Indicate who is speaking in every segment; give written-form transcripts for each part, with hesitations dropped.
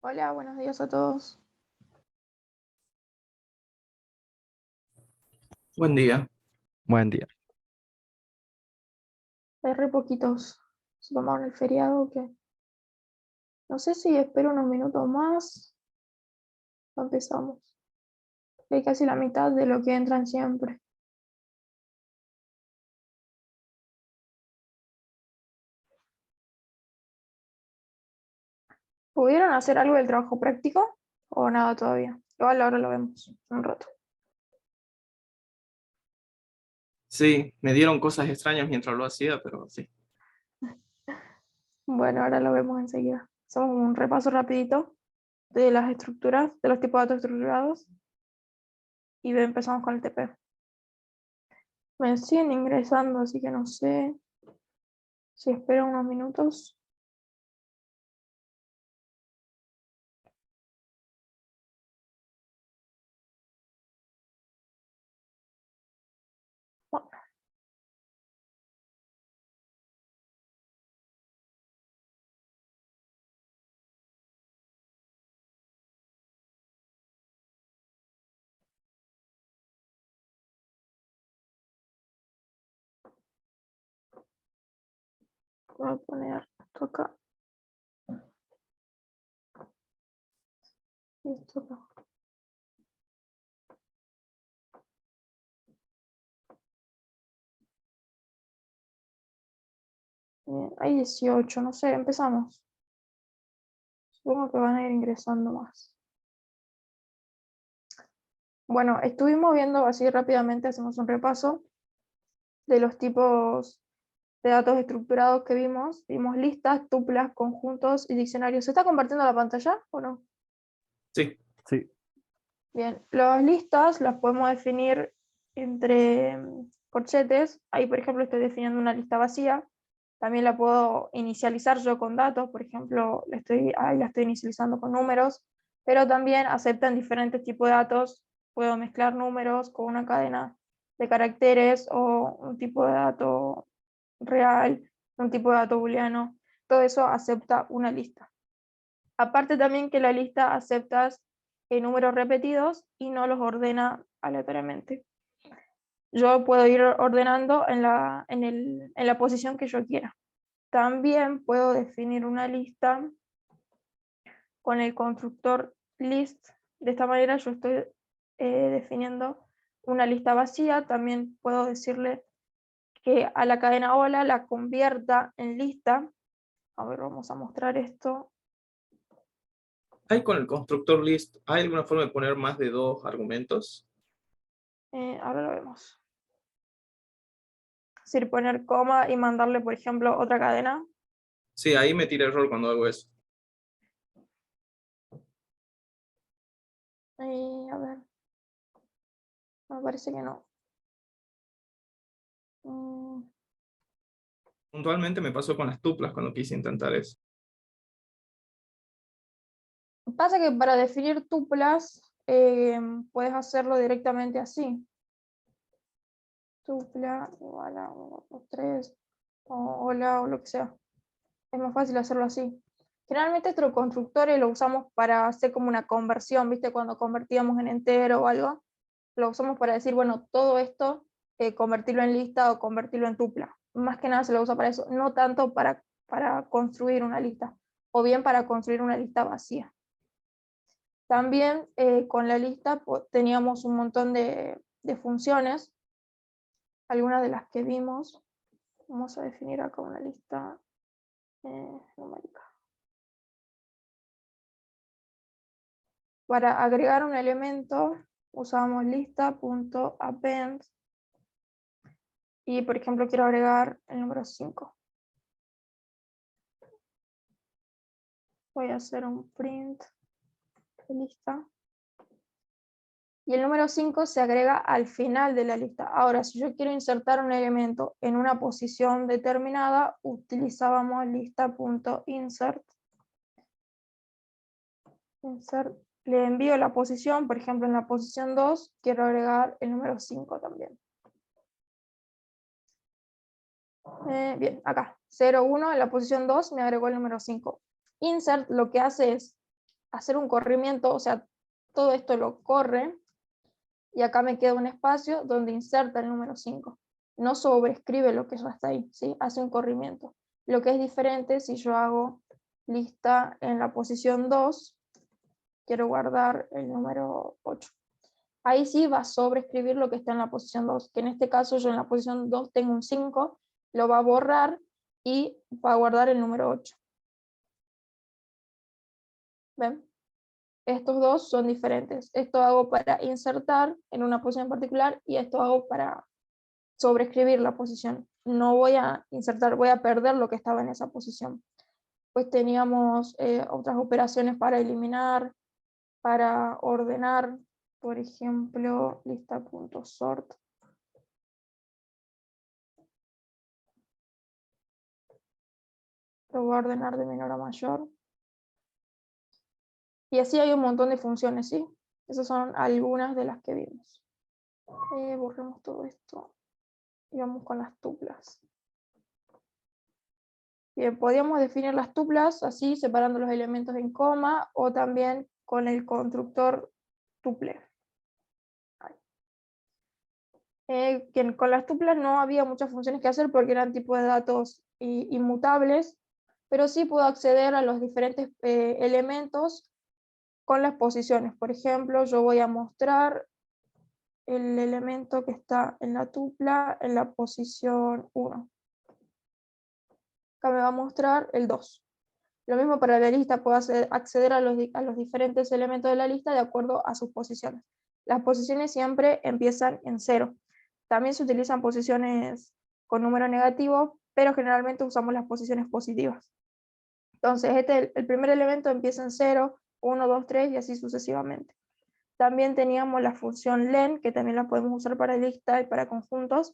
Speaker 1: Hola, buenos días a todos.
Speaker 2: Buen día.
Speaker 3: Buen día.
Speaker 1: Hay re poquitos. Se tomaron el feriado que no sé si espero unos minutos más o empezamos. Hay casi la mitad de lo que entran siempre. ¿Pudieron hacer algo del trabajo práctico o nada todavía? Igual ahora lo vemos en un rato.
Speaker 2: Sí, me dieron cosas extrañas mientras lo hacía, pero sí.
Speaker 1: Bueno, ahora lo vemos enseguida. Hacemos un repaso rapidito de las estructuras, de los tipos de datos estructurados y empezamos con el TP. Me siguen ingresando, así que no sé si espero unos minutos. Bueno, voy a poner esto acá y esto acá. Bien, hay 18, no sé, empezamos. Supongo que van a ir ingresando más. Bueno, estuvimos viendo así rápidamente, hacemos un repaso de los tipos de datos estructurados que vimos. Vimos listas, tuplas, conjuntos y diccionarios. ¿Se está compartiendo la pantalla o no?
Speaker 2: Sí,
Speaker 3: Sí,
Speaker 1: Bien, las listas las podemos definir entre corchetes. Ahí, por ejemplo, estoy definiendo una lista vacía. También la puedo inicializar yo con datos, por ejemplo, ahí la estoy inicializando con números, pero también aceptan diferentes tipos de datos. Puedo mezclar números con una cadena de caracteres o un tipo de dato real, un tipo de dato booleano. Todo eso acepta una lista. Aparte también que la lista acepta números repetidos y no los ordena aleatoriamente. Yo puedo ir ordenando en la posición que yo quiera. También puedo definir una lista con el constructor list. De esta manera yo estoy definiendo una lista vacía. También puedo decirle que a la cadena hola la convierta en lista. A ver, vamos a mostrar esto.
Speaker 2: hay con el constructor list, ¿hay alguna forma de poner más de 2 argumentos?
Speaker 1: Ahora lo vemos. Es decir, poner coma y mandarle, por ejemplo, otra cadena.
Speaker 2: Sí, ahí me tira error cuando hago eso.
Speaker 1: A ver, me parece que no.
Speaker 2: Puntualmente me pasó con las tuplas cuando quise intentar eso.
Speaker 1: Pasa que para definir tuplas puedes hacerlo directamente así. Tupla igual a 1, 2, 3, o hola, o lo que sea. Es más fácil hacerlo así. Generalmente estos constructores lo usamos para hacer como una conversión, ¿viste? Cuando convertíamos en entero o algo, lo usamos para decir, bueno, todo esto, convertirlo en lista o convertirlo en tupla. Más que nada se lo usa para eso, no tanto para construir una lista, o bien para construir una lista vacía. También con la lista teníamos un montón de funciones, algunas de las que vimos. Vamos a definir acá una lista numérica. Para agregar un elemento usamos lista.append y por ejemplo quiero agregar el número 5. Voy a hacer un print de lista. Y el número 5 se agrega al final de la lista. Ahora, si yo quiero insertar un elemento en una posición determinada, utilizábamos lista.insert. Le envío la posición, por ejemplo, en la posición 2, quiero agregar el número 5 también. Bien, acá, 0, 1, en la posición 2 me agregó el número 5. Insert lo que hace es hacer un corrimiento, o sea, todo esto lo corre, y acá me queda un espacio donde inserta el número 5. No sobrescribe lo que ya está ahí, ¿sí? Hace un corrimiento. Lo que es diferente si yo hago lista en la posición 2, quiero guardar el número 8. Ahí sí va a sobreescribir lo que está en la posición 2, que en este caso yo en la posición 2 tengo un 5, lo va a borrar y va a guardar el número 8. ¿Ven? Estos dos son diferentes. Esto hago para insertar en una posición particular y esto hago para sobreescribir la posición. No voy a insertar, voy a perder lo que estaba en esa posición. Pues teníamos otras operaciones para eliminar, para ordenar, por ejemplo, lista.sort. Lo voy a ordenar de menor a mayor. Y así hay un montón de funciones, ¿sí? Esas son algunas de las que vimos. Borremos todo esto y vamos con las tuplas. Bien, podríamos definir las tuplas así, separando los elementos en coma, o también con el constructor tuple. Con las tuplas no había muchas funciones que hacer porque eran tipos de datos inmutables, pero sí puedo acceder a los diferentes elementos con las posiciones. Por ejemplo, yo voy a mostrar el elemento que está en la tupla en la posición 1. Acá me va a mostrar el 2. Lo mismo para la lista, puedo acceder a los diferentes elementos de la lista de acuerdo a sus posiciones. Las posiciones siempre empiezan en 0. También se utilizan posiciones con número negativo, pero generalmente usamos las posiciones positivas. Entonces, el primer elemento empieza en 0, 1, 2, 3 y así sucesivamente. También teníamos la función len, que también la podemos usar para lista y para conjuntos,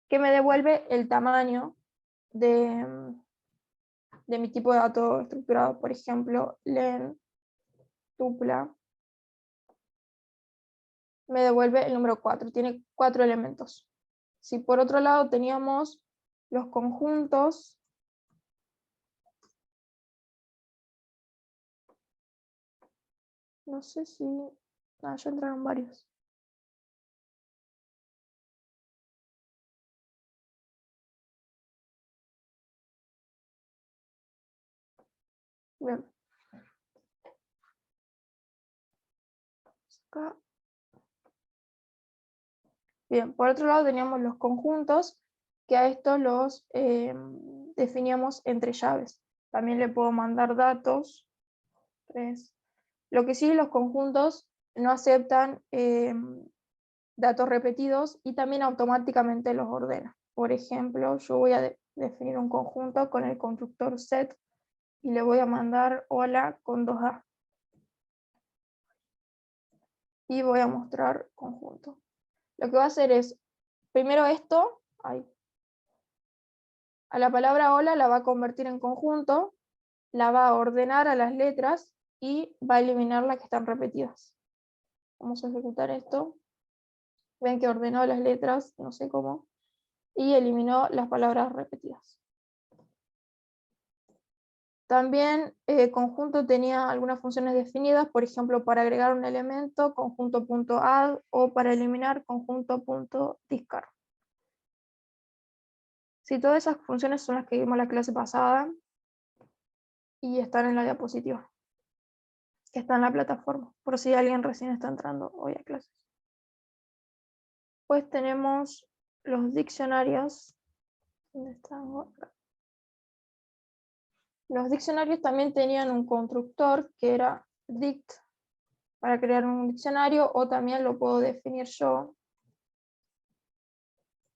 Speaker 1: que me devuelve el tamaño de mi tipo de dato estructurado. Por ejemplo, len tupla me devuelve el número 4, tiene 4 elementos. Si por otro lado teníamos los conjuntos, no sé si... ya entraron varios. Bien. Acá. Bien, por otro lado teníamos los conjuntos, que a estos los definíamos entre llaves. También le puedo mandar datos. 3. Lo que sí, los conjuntos no aceptan datos repetidos y también automáticamente los ordena. Por ejemplo, yo voy a definir un conjunto con el constructor set y le voy a mandar hola con 2A. Y voy a mostrar conjunto. Lo que va a hacer es, primero esto, a la palabra hola la va a convertir en conjunto, la va a ordenar a las letras y va a eliminar las que están repetidas. Vamos a ejecutar esto. Ven que ordenó las letras, no sé cómo, y eliminó las palabras repetidas. También conjunto tenía algunas funciones definidas, por ejemplo, para agregar un elemento, conjunto.add, o para eliminar, conjunto.discard. Sí, todas esas funciones son las que vimos en la clase pasada y están en la diapositiva, que está en la plataforma, por si alguien recién está entrando hoy a clases. Pues tenemos los diccionarios. ¿Dónde están? Los diccionarios también tenían un constructor que era dict para crear un diccionario, o también lo puedo definir yo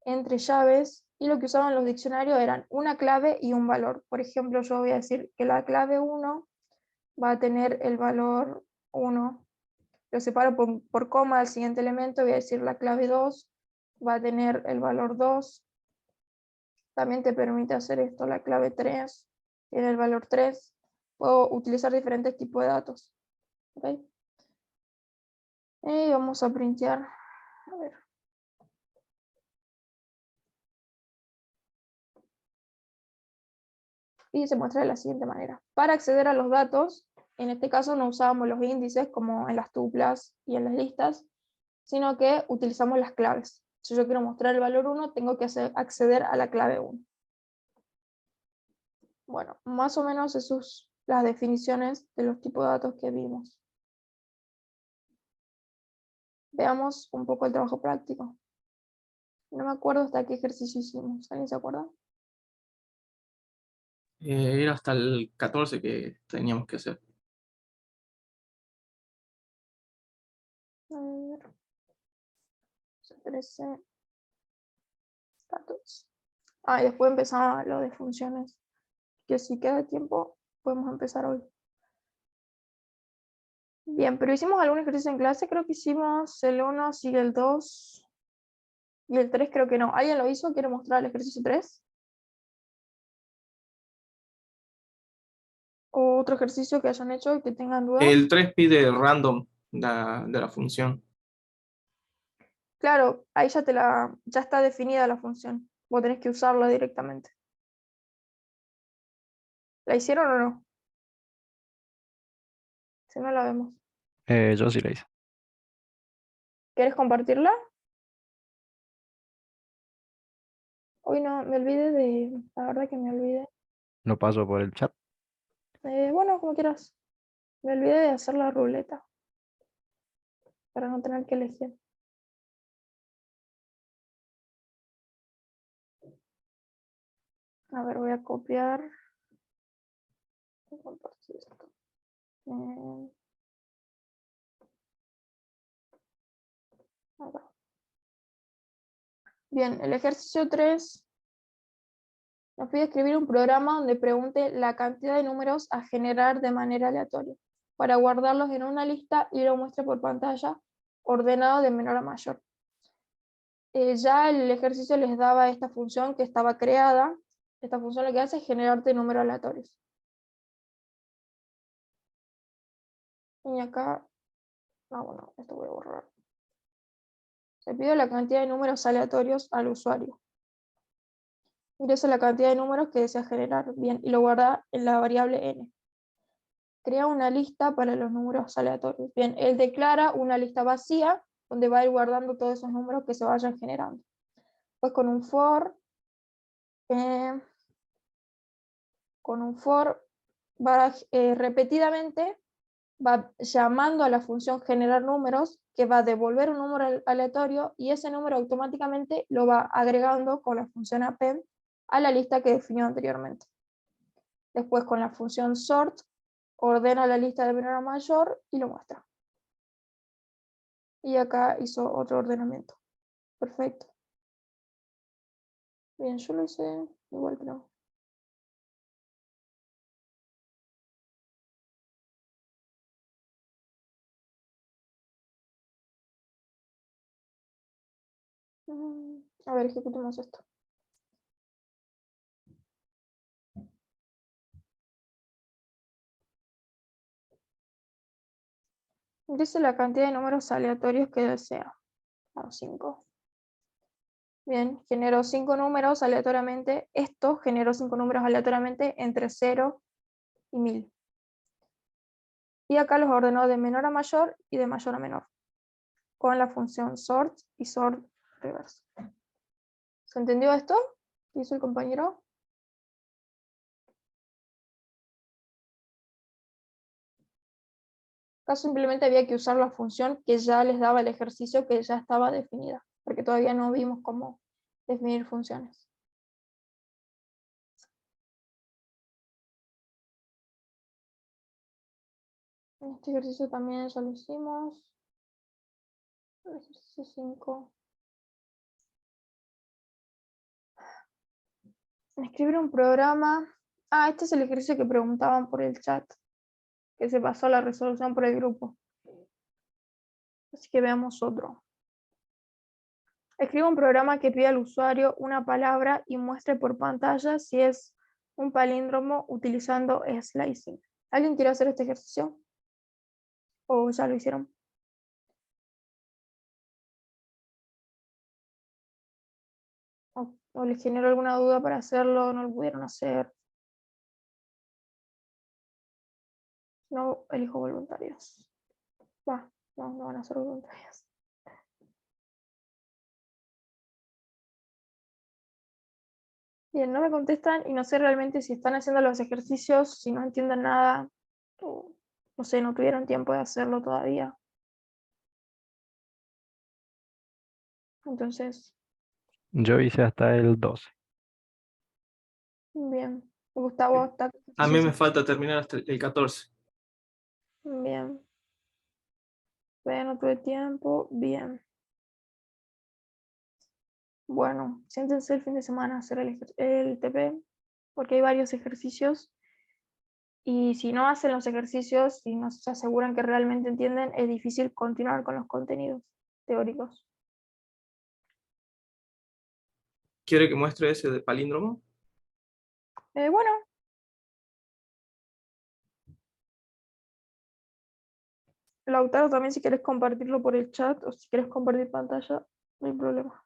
Speaker 1: entre llaves, y lo que usaban los diccionarios eran una clave y un valor. Por ejemplo, yo voy a decir que la clave 1 va a tener el valor 1. Lo separo por coma al siguiente elemento, voy a decir la clave 2 va a tener el valor 2. También te permite hacer esto, la clave 3 tiene el valor 3. Puedo utilizar diferentes tipos de datos. ¿Okay? Y vamos a printear. A ver. Y se muestra de la siguiente manera. Para acceder a los datos, en este caso no usábamos los índices como en las tuplas y en las listas, sino que utilizamos las claves. Si yo quiero mostrar el valor 1, tengo que acceder a la clave 1. Bueno, más o menos esas son las definiciones de los tipos de datos que vimos. Veamos un poco el trabajo práctico. No me acuerdo hasta qué ejercicio hicimos. ¿Alguien se acuerda?
Speaker 2: Era hasta el 14 que teníamos que hacer.
Speaker 1: A ver. 13. Datos. Y después empezaba lo de funciones. Que si queda tiempo, podemos empezar hoy. Bien, pero hicimos algún ejercicio en clase. Creo que hicimos el 1, sigue el 2. Y el 3 creo que no. ¿Alguien lo hizo? ¿Quiere mostrar el ejercicio 3? ¿O otro ejercicio que hayan hecho y que tengan dudas?
Speaker 2: El 3 pide random de la función.
Speaker 1: Claro, ahí ya está definida la función. Vos tenés que usarla directamente. ¿La hicieron o no? Si no, la vemos.
Speaker 3: Yo sí la hice.
Speaker 1: ¿Quieres compartirla? Hoy no, me olvidé de... La verdad que me olvidé.
Speaker 3: Lo paso por el chat.
Speaker 1: Bueno, como quieras. Me olvidé de hacer la ruleta. Para no tener que elegir. A ver, voy a copiar. Voy a compartir esto. Acá. Bien, el ejercicio 3 nos pide escribir un programa donde pregunte la cantidad de números a generar de manera aleatoria, para guardarlos en una lista y lo muestre por pantalla, ordenado de menor a mayor. Ya el ejercicio les daba esta función que estaba creada. Esta función lo que hace es generarte números aleatorios. Y acá, bueno, esto voy a borrar. Se pide la cantidad de números aleatorios al usuario. Ingresa la cantidad de números que desea generar, bien, y lo guarda en la variable n. Crea una lista para los números aleatorios. Bien, él declara una lista vacía donde va a ir guardando todos esos números que se vayan generando. Pues con un for va repetidamente va llamando a la función generar números, que va a devolver un número aleatorio y ese número automáticamente lo va agregando con la función append a la lista que definió anteriormente. Después con la función sort ordena la lista de menor a mayor y lo muestra. Y acá hizo otro ordenamiento. Perfecto. Bien, yo lo hice igual, pero... A ver, ejecutemos esto. Dice la cantidad de números aleatorios que desea. 5. Bien, generó 5 números aleatoriamente. Esto generó 5 números aleatoriamente entre 0 y 1000. Y acá los ordenó de menor a mayor y de mayor a menor, con la función sort y sort reverse. ¿Se entendió esto? ¿Qué hizo el compañero? Acá simplemente había que usar la función que ya les daba el ejercicio, que ya estaba definida, porque todavía no vimos cómo definir funciones. En este ejercicio también ya lo hicimos. El ejercicio 5. Escribir un programa. Este es el ejercicio que preguntaban por el chat, que se pasó la resolución por el grupo. Así que veamos otro. Escribe un programa que pida al usuario una palabra y muestre por pantalla si es un palíndromo utilizando slicing. ¿Alguien quiere hacer este ejercicio? ¿O ya lo hicieron? ¿O les generó alguna duda para hacerlo? ¿No lo pudieron hacer? No elijo voluntarios. Va, no van a ser voluntarios. Bien, no me contestan y no sé realmente si están haciendo los ejercicios, si no entienden nada, o no sé, no tuvieron tiempo de hacerlo todavía. Entonces,
Speaker 3: Yo hice hasta el 12.
Speaker 1: bien. Gustavo está.
Speaker 2: A mí me falta terminar hasta el 14.
Speaker 1: Bien. Todavía no tuve tiempo. Bien. Bueno, siéntense el fin de semana a hacer el TP, porque hay varios ejercicios. Y si no hacen los ejercicios, si no se aseguran que realmente entienden, es difícil continuar con los contenidos teóricos.
Speaker 2: ¿Quiere que muestre ese de palíndromo?
Speaker 1: Bueno, Lautaro, también si quieres compartirlo por el chat o si quieres compartir pantalla, no hay problema.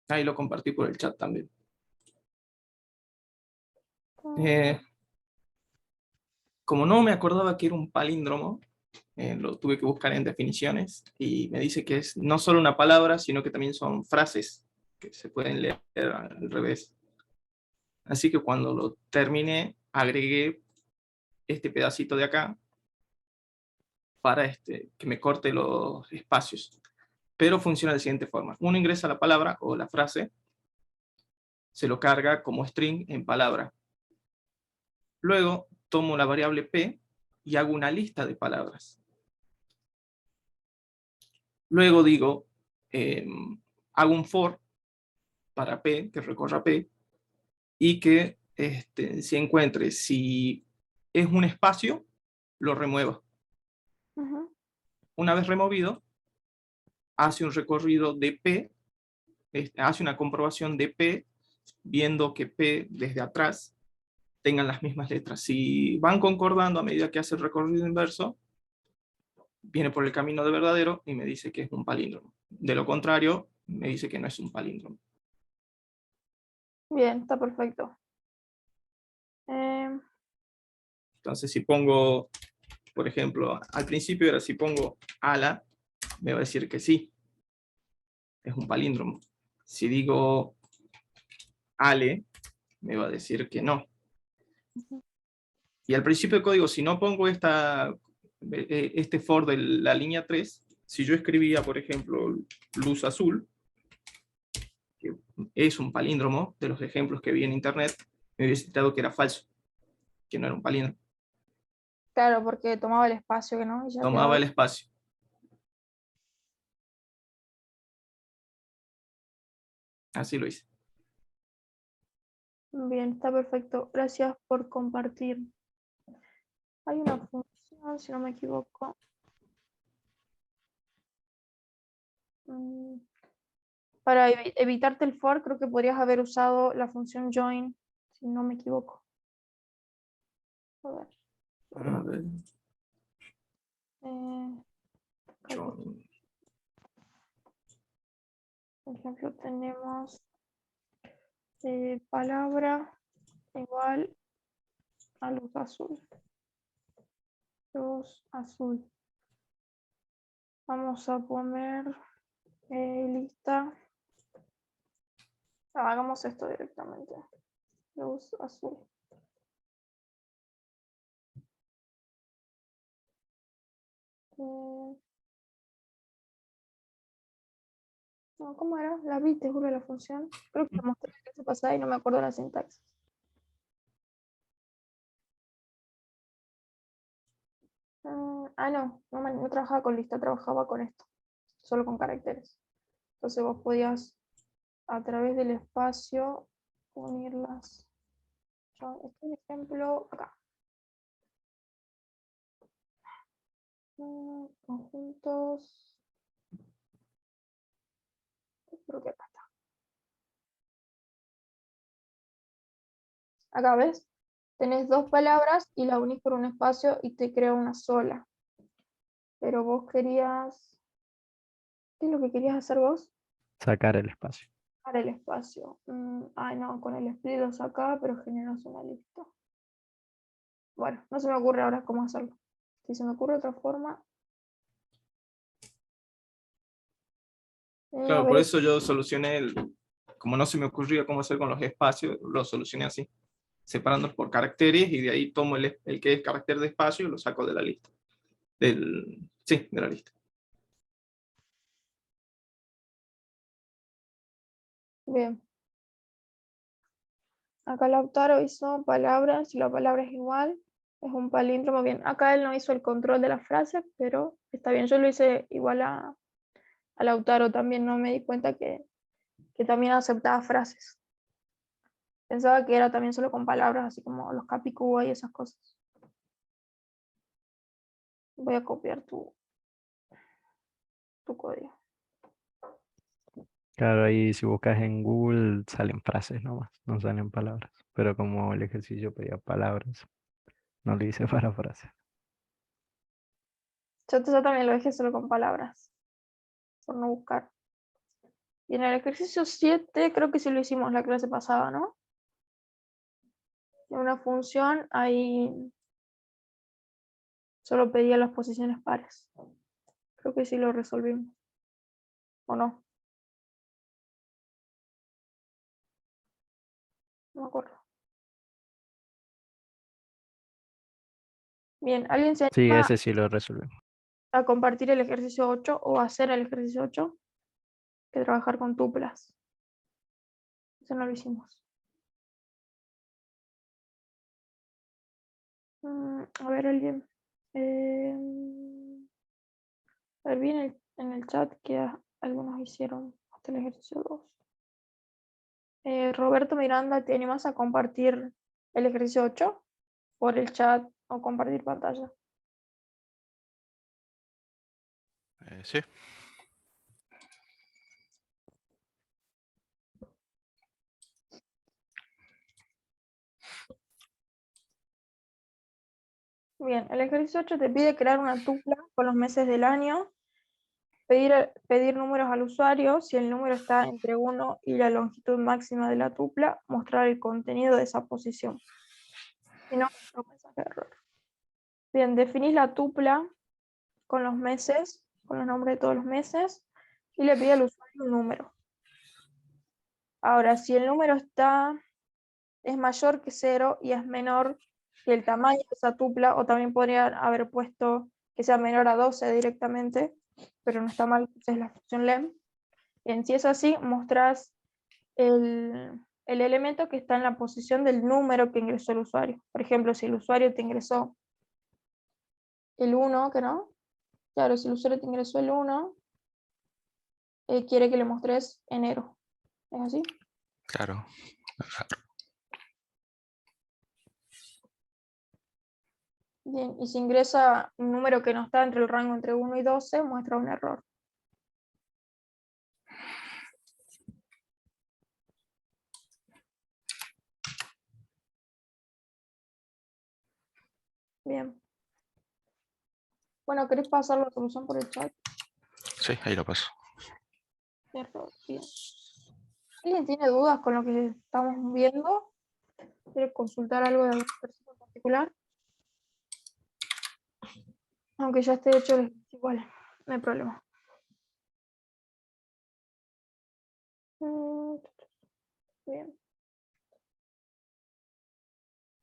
Speaker 2: Ahí lo compartí por el chat también. Como no me acordaba que era un palíndromo, lo tuve que buscar en definiciones y me dice que es no solo una palabra, sino que también son frases que se pueden leer al revés. Así que cuando lo terminé, agregué este pedacito de acá para que me corte los espacios. Pero funciona de la siguiente forma. Uno ingresa la palabra o la frase, se lo carga como string en palabra. Luego tomo la variable p y hago una lista de palabras. Luego digo, hago un for para p, que recorra p, y que si encuentre, si es un espacio, lo remueva. Una vez removido, hace un recorrido de p, hace una comprobación de p, viendo que p desde atrás tengan las mismas letras. Si van concordando a medida que hace el recorrido inverso, viene por el camino de verdadero y me dice que es un palíndromo. De lo contrario, me dice que no es un palíndromo.
Speaker 1: Bien, está perfecto.
Speaker 2: Entonces, si pongo, por ejemplo, al principio era si pongo ala, me va a decir que sí, es un palíndromo. Si digo ale, me va a decir que no. Y al principio del código, si no pongo este for de la línea 3, si yo escribía, por ejemplo, luz azul, que es un palíndromo de los ejemplos que vi en internet, me hubiese dado que era falso, que no era un palíndromo.
Speaker 1: Claro, porque tomaba el espacio, que no. Y ya
Speaker 2: Tomaba
Speaker 1: quedaba.
Speaker 2: el espacio. Así lo hice.
Speaker 1: Bien, está perfecto. Gracias por compartir. Hay una función, si no me equivoco. Para evitarte el for, creo que podrías haber usado la función join, si no me equivoco. A ver.
Speaker 2: A ver.
Speaker 1: Join. Por ejemplo, tenemos palabra igual a luz azul. Luz azul. Vamos a poner lista. Hagamos esto directamente. Luz azul. No, ¿cómo era? La vi, te juro, la función. Creo que la mostré la clase pasada y no me acuerdo la sintaxis. No trabajaba con lista, trabajaba con esto, solo con caracteres. Entonces vos podías, a través del espacio, unirlas. Este es un ejemplo acá. Conjuntos. Creo que acá está. Acá ves, tenés dos palabras y la unís por un espacio y te crea una sola. Pero vos querías... ¿Qué es lo que querías hacer vos?
Speaker 3: Sacar el espacio.
Speaker 1: Para el espacio. Ay, no, con el split lo saca, pero generas una lista. Bueno, no se me ocurre ahora cómo hacerlo. Si se me ocurre otra forma. A
Speaker 2: Claro, por
Speaker 1: ver,
Speaker 2: eso yo solucioné como no se me ocurría cómo hacer con los espacios, lo solucioné así, separando por caracteres y de ahí tomo el que es carácter de espacio y lo saco de la lista. Sí, de la lista.
Speaker 1: bien. Acá Lautaro hizo palabras y la palabra es igual. Es un palíndromo. Bien, acá él no hizo el control de la frase, pero está bien. Yo lo hice igual a Lautaro también. No me di cuenta que también aceptaba frases. Pensaba que era también solo con palabras, así como los capicúa y esas cosas. Voy a copiar tu código.
Speaker 3: Claro, ahí si buscas en Google salen frases nomás, no salen palabras. Pero como el ejercicio pedía palabras, no lo hice para frases.
Speaker 1: Yo también lo dejé solo con palabras, por no buscar. Y en el ejercicio 7, creo que sí lo hicimos la clase pasada, ¿no? En una función, ahí solo pedía las posiciones pares. Creo que sí lo resolvimos. ¿O no? No me acuerdo. Bien, ¿alguien se
Speaker 3: Sí,
Speaker 1: anima
Speaker 3: ese sí lo resolvimos.
Speaker 1: a compartir el ejercicio 8 o hacer el ejercicio 8? Que trabajar con tuplas. Eso no lo hicimos. A ver, alguien. A ver, vi en el chat que algunos hicieron hasta el ejercicio 2. Roberto Miranda, ¿te animas a compartir el ejercicio 8 por el chat o compartir pantalla?
Speaker 4: Sí.
Speaker 1: Bien, el ejercicio 8 te pide crear una tupla con los meses del año, pedir números al usuario, si el número está entre 1 y la longitud máxima de la tupla, mostrar el contenido de esa posición. Si no, muestra un mensaje de error. Bien, definís la tupla con los meses, con los nombres de todos los meses, y le pide al usuario un número. Ahora, si el número es mayor que 0 y es menor que el tamaño de esa tupla, o también podrían haber puesto que sea menor a 12 directamente, pero no está mal, esa es la función lem. Bien, si es así, mostrás el elemento que está en la posición del número que ingresó el usuario. Por ejemplo, si el usuario te ingresó el 1, que no, claro, si el usuario te ingresó el 1, quiere que le mostres enero. ¿Es así?
Speaker 4: Claro.
Speaker 1: Bien, y si ingresa un número que no está entre el rango entre 1 y 12, muestra un error. Bien. Bueno, ¿querés pasar la solución por el chat?
Speaker 4: Sí, ahí lo paso.
Speaker 1: Error. Bien. ¿Alguien tiene dudas con lo que estamos viendo? ¿Quiere consultar algo de algún ejercicio en particular? Aunque ya esté hecho, igual, no hay problema. Bien.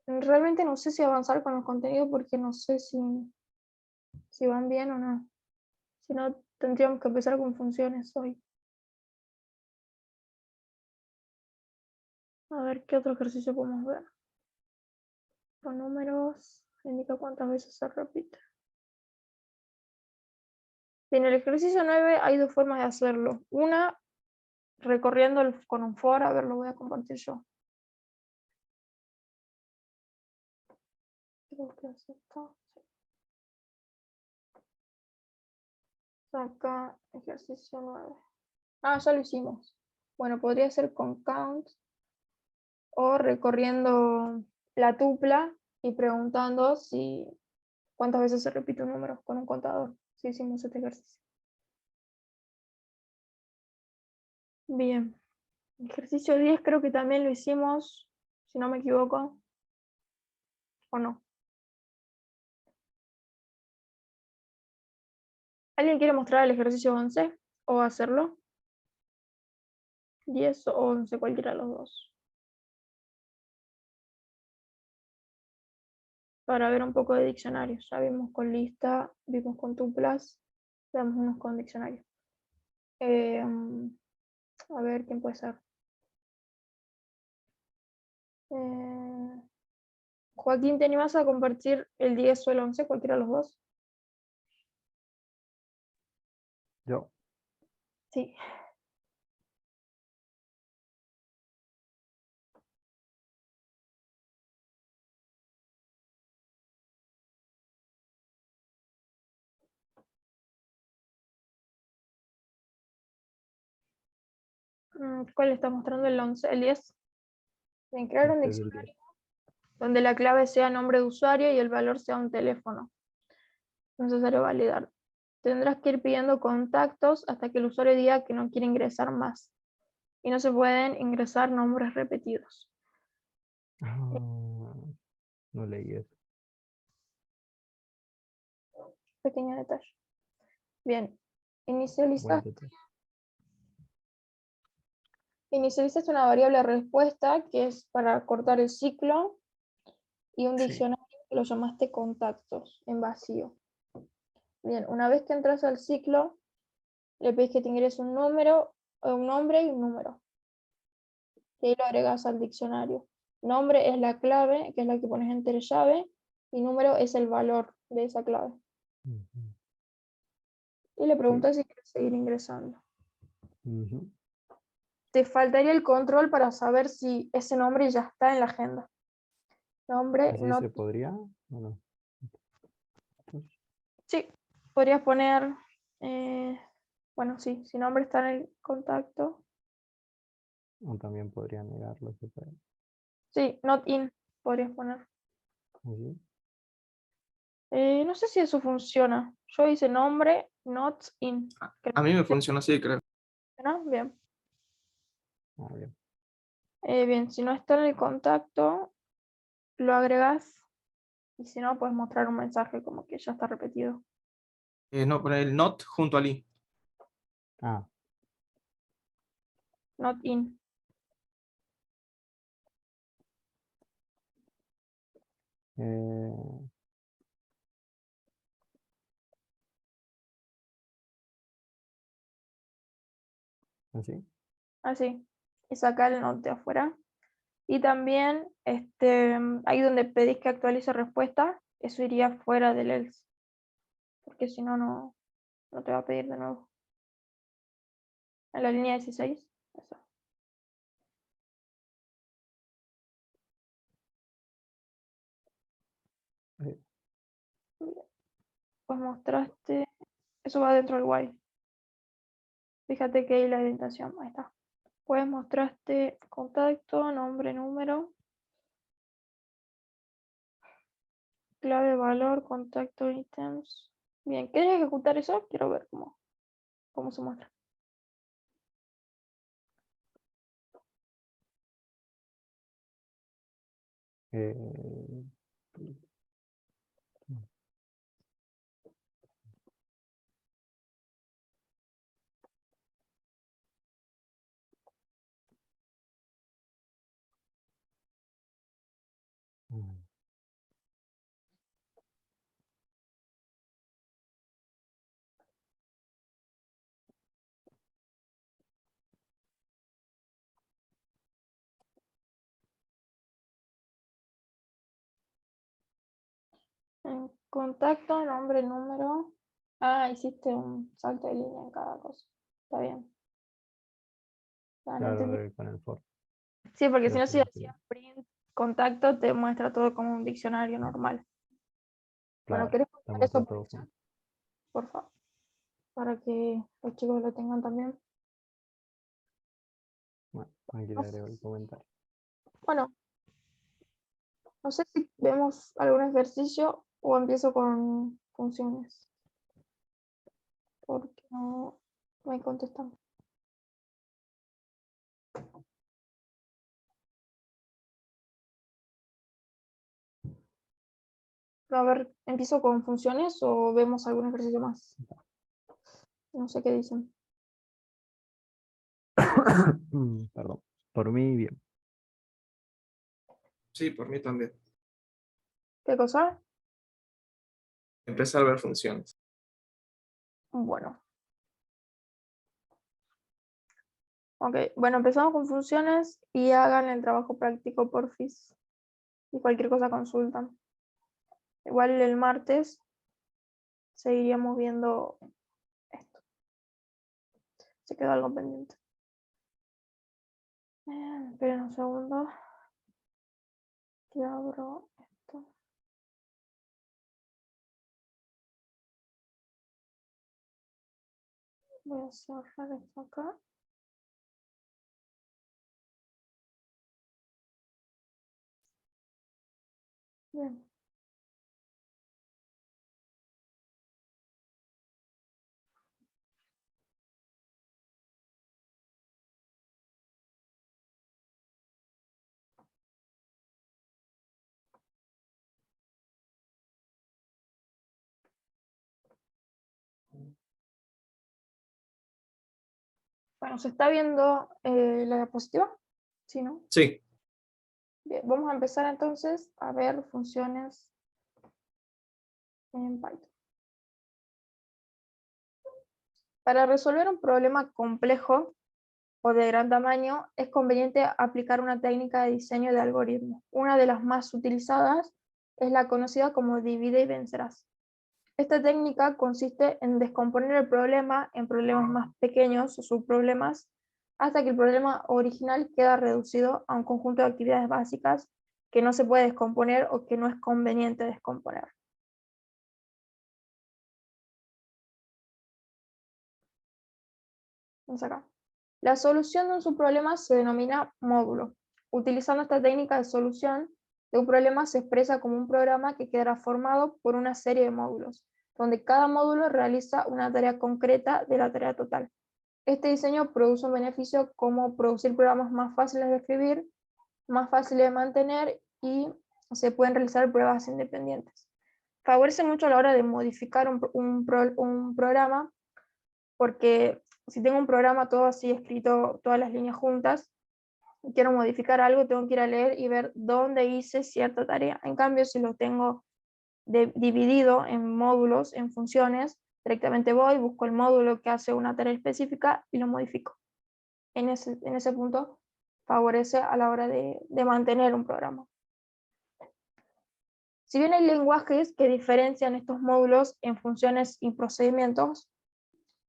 Speaker 1: Realmente no sé si avanzar con los contenidos porque no sé si van bien o no. Si no, tendríamos que empezar con funciones hoy. A ver qué otro ejercicio podemos ver. Los números indica cuántas veces se repite. En el ejercicio 9 hay dos formas de hacerlo. Una, recorriendo con un for, a ver, lo voy a compartir yo. Creo que es esto. Sí. Acá, ejercicio 9. Ah, ya lo hicimos. Bueno, podría ser con count o recorriendo la tupla y preguntando si cuántas veces se repite un número con un contador. Si hicimos este ejercicio. Bien. Ejercicio 10 creo que también lo hicimos, si no me equivoco. ¿O no? ¿Alguien quiere mostrar el ejercicio 11 o hacerlo? 10 o 11, cualquiera de los dos. Para ver un poco de diccionarios. Ya vimos con lista, vimos con tuplas, veamos unos con diccionario. A ver, ¿quién puede ser? Joaquín, ¿te animas a compartir el 10 o el 11, cualquiera de los dos?
Speaker 3: Yo.
Speaker 1: Sí. ¿Cuál está mostrando el 11? ¿El 10? Bien, crear un
Speaker 3: Este es el
Speaker 1: diccionario donde la clave sea nombre de usuario y el valor sea un teléfono. Necesario validar. Tendrás que ir pidiendo contactos hasta que el usuario diga que no quiere ingresar más. Y no se pueden ingresar nombres repetidos.
Speaker 3: Ah, no leí eso.
Speaker 1: Pequeño detalle. Bien.
Speaker 3: Buen
Speaker 1: Inicializaste
Speaker 3: detalle.
Speaker 1: una variable respuesta que es para cortar el ciclo y un
Speaker 3: Sí.
Speaker 1: diccionario que lo llamaste contactos en vacío. Bien, una vez que entras al ciclo, le pedís que te ingrese un número, un nombre y un número. Y ahí lo agregas al diccionario. Nombre es la clave, que es la que pones entre llave, y número es el valor de esa clave.
Speaker 3: Ujú.
Speaker 1: Y le
Speaker 3: Sí.
Speaker 1: preguntas si quieres seguir ingresando.
Speaker 3: Ujú.
Speaker 1: Te faltaría el control para saber si ese nombre ya está en la agenda. Nombre,
Speaker 3: ¿Así
Speaker 1: no.
Speaker 3: se podría? ¿O no?
Speaker 1: Sí, podrías poner, bueno, sí, si nombre está en el contacto.
Speaker 3: O también podría negarlo. Se puede.
Speaker 1: Sí, not in, podrías poner.
Speaker 3: Así.
Speaker 1: No sé si eso funciona. Yo hice nombre, not in.
Speaker 2: A mí me funciona así, creo.
Speaker 1: ¿No? Bien.
Speaker 3: Ah, bien.
Speaker 1: Bien, si no está en el contacto, lo agregas y si no, puedes mostrar un mensaje como que ya está repetido.
Speaker 2: No, poner el not junto al i.
Speaker 3: Ah,
Speaker 1: Not in.
Speaker 3: eh, así.
Speaker 1: Así. Y sacar el not de afuera. Y también ahí donde pedís que actualice respuesta, eso iría fuera del else. Porque si no, no te va a pedir de nuevo. En la línea 16. Eso.
Speaker 3: Eh,
Speaker 1: Pues mostraste. Eso va dentro del while. Fíjate que ahí la indentación. Ahí está. Pues mostraste contacto, nombre, número, clave, valor, contacto, ítems. Bien, ¿quieres ejecutar eso? Quiero ver cómo se muestra.
Speaker 3: eh, mm,
Speaker 1: En contacto, nombre, número. Ah, hiciste un salto de línea en cada cosa. Está bien. Ah, no entendí.
Speaker 3: claro, con el for.
Speaker 1: Sí, porque si
Speaker 3: Ya
Speaker 1: no,
Speaker 3: se
Speaker 1: si
Speaker 3: lo
Speaker 1: hacías
Speaker 3: entiendo.
Speaker 1: print contacto, te muestra todo como un diccionario normal. Bueno,
Speaker 3: Claro,
Speaker 1: ¿querés
Speaker 3: te
Speaker 1: poner
Speaker 3: muestra
Speaker 1: eso
Speaker 3: todo junto.
Speaker 1: por favor? Para que los chicos lo tengan también.
Speaker 3: Bueno, aquí le agrego el comentario.
Speaker 1: Bueno, no sé si vemos algún ejercicio o empiezo con funciones. Porque no me contestan. A ver, ¿empiezo con funciones o vemos algún ejercicio más? No sé qué dicen.
Speaker 3: Perdón. Por mí, bien.
Speaker 2: Sí, por mí también.
Speaker 1: ¿Qué cosa?
Speaker 2: Empezar a ver funciones.
Speaker 1: Bueno. Ok, bueno, empezamos con funciones y hagan el trabajo práctico porfis. Y cualquier cosa consultan. Igual el martes seguiríamos viendo esto. Se quedó algo pendiente. Esperen un segundo. Que abro esto. Voy a cerrar esto acá. Bien. Bueno, ¿se está viendo la diapositiva? Sí, ¿no?
Speaker 2: Sí,
Speaker 1: Bien, vamos a empezar entonces a ver funciones en Python. Para resolver un problema complejo o de gran tamaño, es conveniente aplicar una técnica de diseño de algoritmos. Una de las más utilizadas es la conocida como divide y vencerás. Esta técnica consiste en descomponer el problema en problemas más pequeños o subproblemas hasta que el problema original queda reducido a un conjunto de actividades básicas que no se puede descomponer o que no es conveniente descomponer. Vamos acá. La solución de un subproblema se denomina módulo. Utilizando esta técnica de solución de un problema se expresa como un programa que quedará formado por una serie de módulos, donde cada módulo realiza una tarea concreta de la tarea total. Este diseño produce un beneficio como producir programas más fáciles de escribir, más fáciles de mantener y se pueden realizar pruebas independientes. Favorece mucho a la hora de modificar un programa porque si tengo un programa todo así escrito, todas las líneas juntas, y quiero modificar algo, tengo que ir a leer y ver dónde hice cierta tarea. En cambio, si lo tengo dividido en módulos, en funciones, directamente voy, busco el módulo que hace una tarea específica y lo modifico. En ese punto favorece a la hora de mantener un programa. Si bien hay lenguajes que diferencian estos módulos en funciones y procedimientos,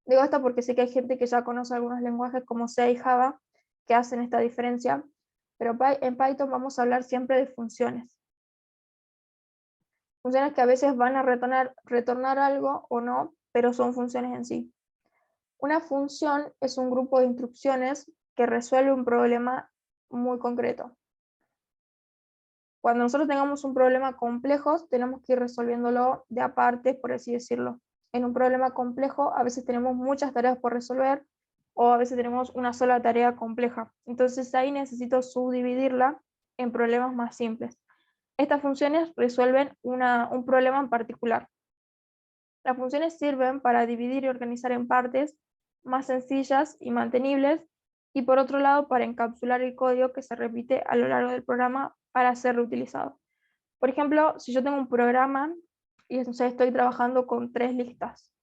Speaker 1: digo esto porque sé que hay gente que ya conoce algunos lenguajes como C y Java que hacen esta diferencia, pero en Python vamos a hablar siempre de funciones. Funciones que a veces van a retornar algo o no, pero son funciones en sí. Una función es un grupo de instrucciones que resuelve un problema muy concreto. Cuando nosotros tengamos un problema complejo, tenemos que ir resolviéndolo de aparte, por así decirlo. En un problema complejo, a veces tenemos muchas tareas por resolver o a veces tenemos una sola tarea compleja. Entonces ahí necesito subdividirla en problemas más simples. Estas funciones resuelven un problema en particular. Las funciones sirven para dividir y organizar en partes más sencillas y mantenibles, y por otro lado para encapsular el código que se repite a lo largo del programa para ser reutilizado. Por ejemplo, si yo tengo un programa y entonces estoy trabajando con 3 listas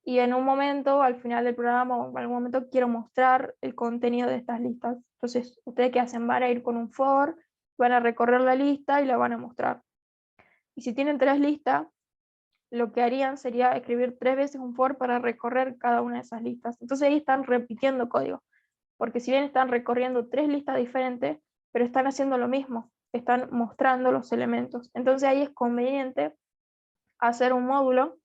Speaker 1: y en un momento, al final del programa o en algún momento quiero mostrar el contenido de estas listas. Entonces, ustedes qué hacen, van a ir con un for, van a recorrer la lista y la van a mostrar. Y si tienen 3 listas, lo que harían sería escribir 3 veces un for para recorrer cada una de esas listas. Entonces ahí están repitiendo código, porque si bien están recorriendo 3 listas diferentes, pero están haciendo lo mismo, están mostrando los elementos. Entonces ahí es conveniente hacer un módulo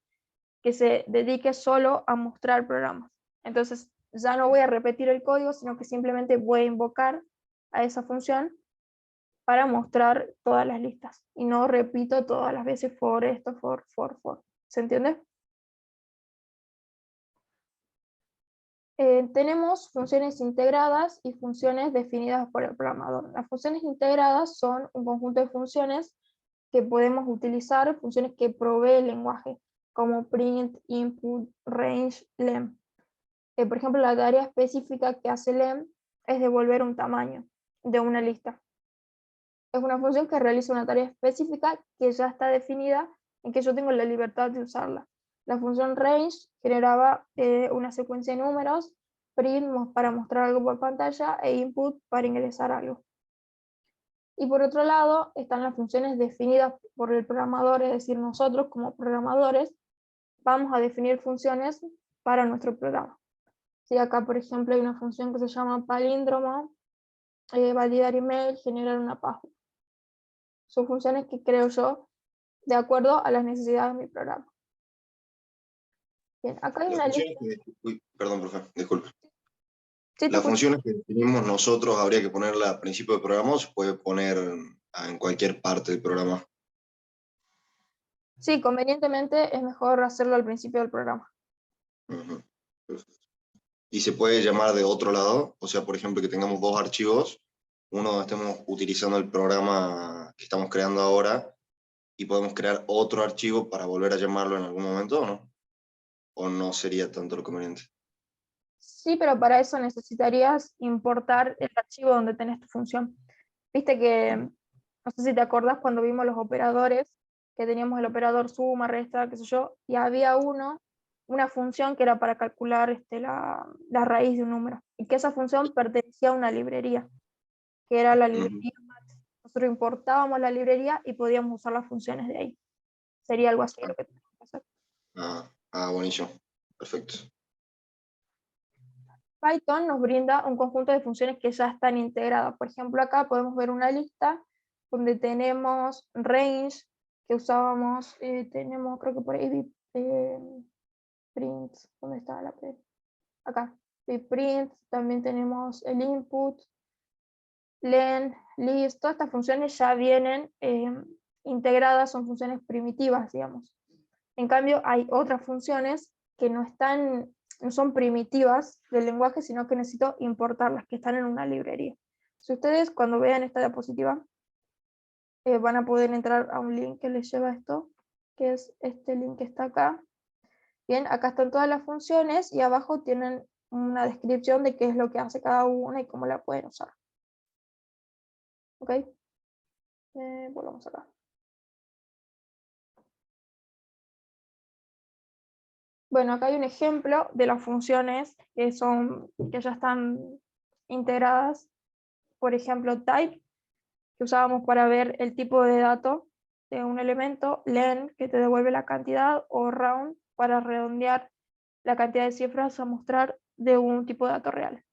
Speaker 1: que se dedique solo a mostrar programas. Entonces ya no voy a repetir el código, sino que simplemente voy a invocar a esa función para mostrar todas las listas. Y no repito todas las veces for esto, for. ¿Se entiende? Tenemos funciones integradas y funciones definidas por el programador. Las funciones integradas son un conjunto de funciones que podemos utilizar, funciones que provee el lenguaje, como print, input, range, lem. Por ejemplo, la tarea específica que hace lem es devolver un tamaño de una lista. Es una función que realiza una tarea específica que ya está definida en que yo tengo la libertad de usarla. La función range generaba una secuencia de números, print para mostrar algo por pantalla e input para ingresar algo. Y por otro lado están las funciones definidas por el programador, es decir, nosotros como programadores vamos a definir funciones para nuestro programa. Si acá, por ejemplo, hay una función que se llama palíndromo, validar email, generar una página. Son funciones que creo yo de acuerdo a las necesidades de mi programa. Bien, acá hay una lista.
Speaker 5: Perdón, profe, disculpe.
Speaker 1: Sí,
Speaker 5: Las funciones que definimos nosotros habría que ponerla al principio del programa o se puede poner en cualquier parte del programa.
Speaker 1: Sí, convenientemente es mejor hacerlo al principio del programa.
Speaker 5: ¿Y se puede llamar de otro lado? O sea, por ejemplo, que tengamos dos archivos, uno donde estemos utilizando el programa que estamos creando ahora y podemos crear otro archivo para volver a llamarlo en algún momento, ¿o no? ¿O no sería tanto lo conveniente?
Speaker 1: Sí, pero para eso necesitarías importar el archivo donde tenés tu función. Viste que, no sé si te acordás cuando vimos los operadores, que teníamos el operador suma, resta, qué sé yo, y había una función que era para calcular la raíz de un número, y que esa función pertenecía a una librería, que era la librería Math. Nosotros importábamos la librería y podíamos usar las funciones de ahí. Sería algo así lo que tenemos que hacer.
Speaker 5: Buenísimo. Perfecto.
Speaker 1: Python nos brinda un conjunto de funciones que ya están integradas. Por ejemplo, acá podemos ver una lista donde tenemos range, que usábamos, tenemos, creo que por ahí, print, ¿dónde está la print? Acá, print, también tenemos el input, len, list, todas estas funciones ya vienen integradas, son funciones primitivas, digamos. En cambio, hay otras funciones que no son primitivas del lenguaje, sino que necesito importarlas, que están en una librería. Si ustedes cuando vean esta diapositiva van a poder entrar a un link que les lleva a esto, que es este link que está acá. Bien, acá están todas las funciones y abajo tienen una descripción de qué es lo que hace cada una y cómo la pueden usar. ¿Ok? Volvamos acá. Bueno, acá hay un ejemplo de las funciones que ya están integradas. Por ejemplo, type, que usábamos para ver el tipo de dato de un elemento, len, que te devuelve la cantidad, o round, para redondear la cantidad de cifras a mostrar de un tipo de dato real.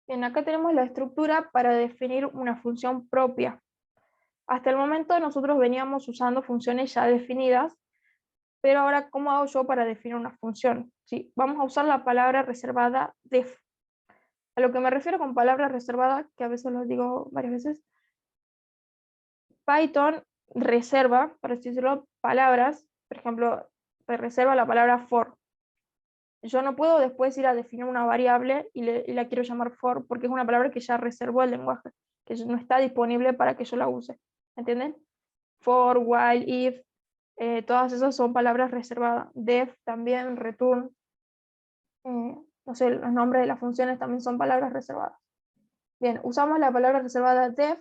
Speaker 1: Bien, acá tenemos la estructura para definir una función propia. Hasta el momento nosotros veníamos usando funciones ya definidas, pero ahora, ¿cómo hago yo para definir una función? Sí, vamos a usar la palabra reservada def. A lo que me refiero con palabra reservada, que a veces lo digo varias veces, Python reserva, para así decirlo, palabras, por ejemplo, reserva la palabra for. Yo no puedo después ir a definir una variable y la quiero llamar for, porque es una palabra que ya reservó el lenguaje, que no está disponible para que yo la use. ¿Entienden? For, while, if, todas esas son palabras reservadas. Def también, return, no sé, los nombres de las funciones también son palabras reservadas. Bien, usamos la palabra reservada def,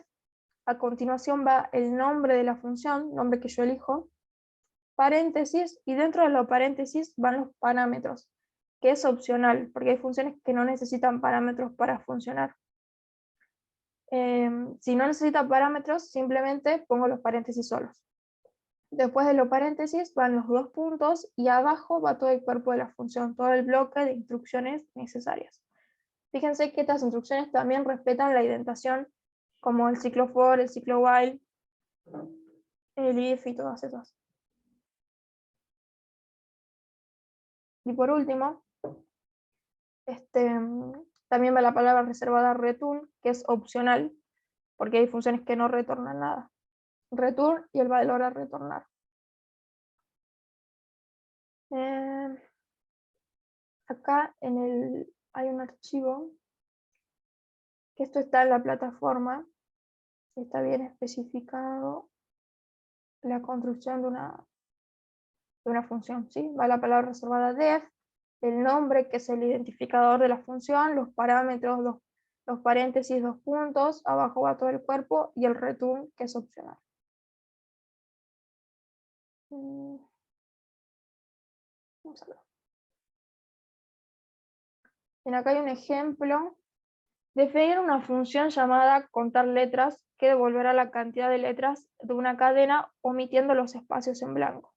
Speaker 1: a continuación va el nombre de la función, nombre que yo elijo, paréntesis, y dentro de los paréntesis van los parámetros, que es opcional, porque hay funciones que no necesitan parámetros para funcionar. Si no necesita parámetros, simplemente pongo los paréntesis solos. Después de los paréntesis van los dos puntos y abajo va todo el cuerpo de la función, todo el bloque de instrucciones necesarias. Fíjense que estas instrucciones también respetan la indentación como el ciclo for, el ciclo while, el if y todas esas. Y por último, también va la palabra reservada return, que es opcional, porque hay funciones que no retornan nada. Return y el valor a retornar. Acá hay un archivo, que esto está en la plataforma, está bien especificado la construcción de una función, ¿sí? Va la palabra reservada def, el nombre que es el identificador de la función, los parámetros, los paréntesis, 2 puntos, abajo va todo el cuerpo y el return que es opcional. Vamos a ver. Bien, acá hay un ejemplo. Definir una función llamada contar letras que devolverá la cantidad de letras de una cadena omitiendo los espacios en blanco.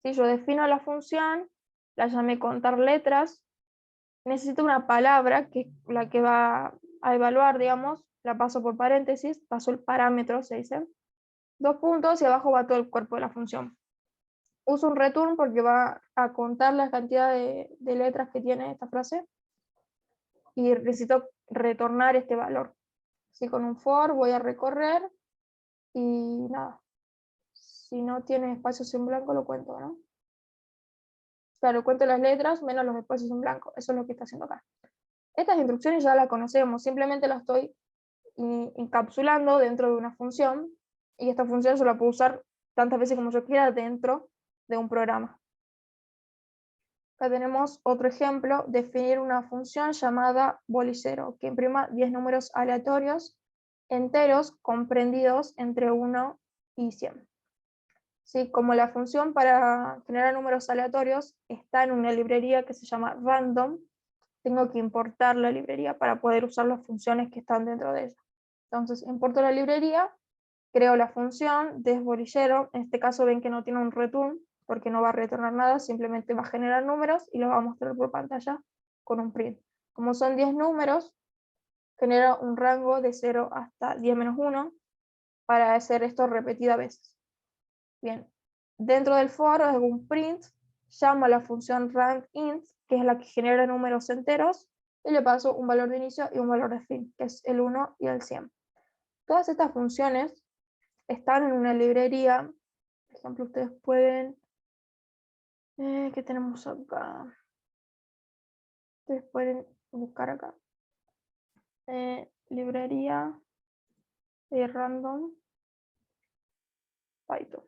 Speaker 1: Si yo defino la función, la llamé contar letras, necesito una palabra que es la que va a evaluar, digamos, la paso por paréntesis, paso el parámetro, se dice, 2 puntos y abajo va todo el cuerpo de la función. Uso un return porque va a contar la cantidad de letras que tiene esta frase y necesito retornar este valor. Así con un for voy a recorrer y nada. Si no tiene espacios en blanco lo cuento, ¿no? Claro, cuento las letras menos los espacios en blanco. Eso es lo que está haciendo acá. Estas instrucciones ya las conocemos, simplemente las estoy encapsulando dentro de una función y esta función yo la puedo usar tantas veces como yo quiera dentro de un programa. Acá tenemos otro ejemplo, definir una función llamada bolicero, que imprima 10 números aleatorios enteros comprendidos entre 1 y 100. ¿Sí? Como la función para generar números aleatorios está en una librería que se llama random, tengo que importar la librería para poder usar las funciones que están dentro de ella. Entonces importo la librería, creo la función desbolillero, en este caso ven que no tiene un return, porque no va a retornar nada, simplemente va a generar números y los va a mostrar por pantalla con un print. Como son 10 números, genera un rango de 0 hasta 10 menos 1 para hacer esto repetidas veces. Bien, dentro del for hago un print, llamo a la función randint, que es la que genera números enteros, y le paso un valor de inicio y un valor de fin, que es el 1 y el 100. Todas estas funciones están en una librería. Por ejemplo, ustedes pueden... ¿qué tenemos acá? Ustedes pueden buscar acá. Librería de random Python.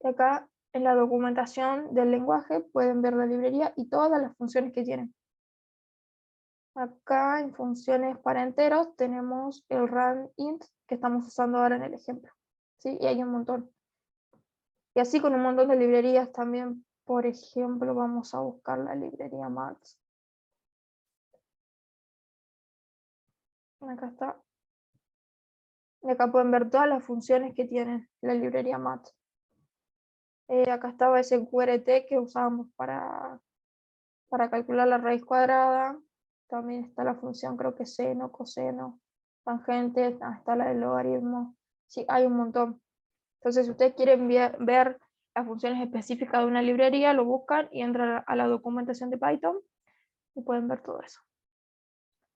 Speaker 1: Y acá en la documentación del lenguaje pueden ver la librería y todas las funciones que tienen. Acá en funciones para enteros tenemos el randint que estamos usando ahora en el ejemplo. ¿Sí? Y hay un montón. Y así con un montón de librerías también. Por ejemplo, vamos a buscar la librería maths. Acá está. Y acá pueden ver todas las funciones que tiene la librería maths. Acá estaba ese QRT que usábamos para calcular la raíz cuadrada. También está la función, creo que seno, coseno, tangente, está la del logaritmo. Sí, hay un montón. Entonces, si ustedes quieren ver las funciones específicas de una librería, lo buscan y entran a la documentación de Python y pueden ver todo eso.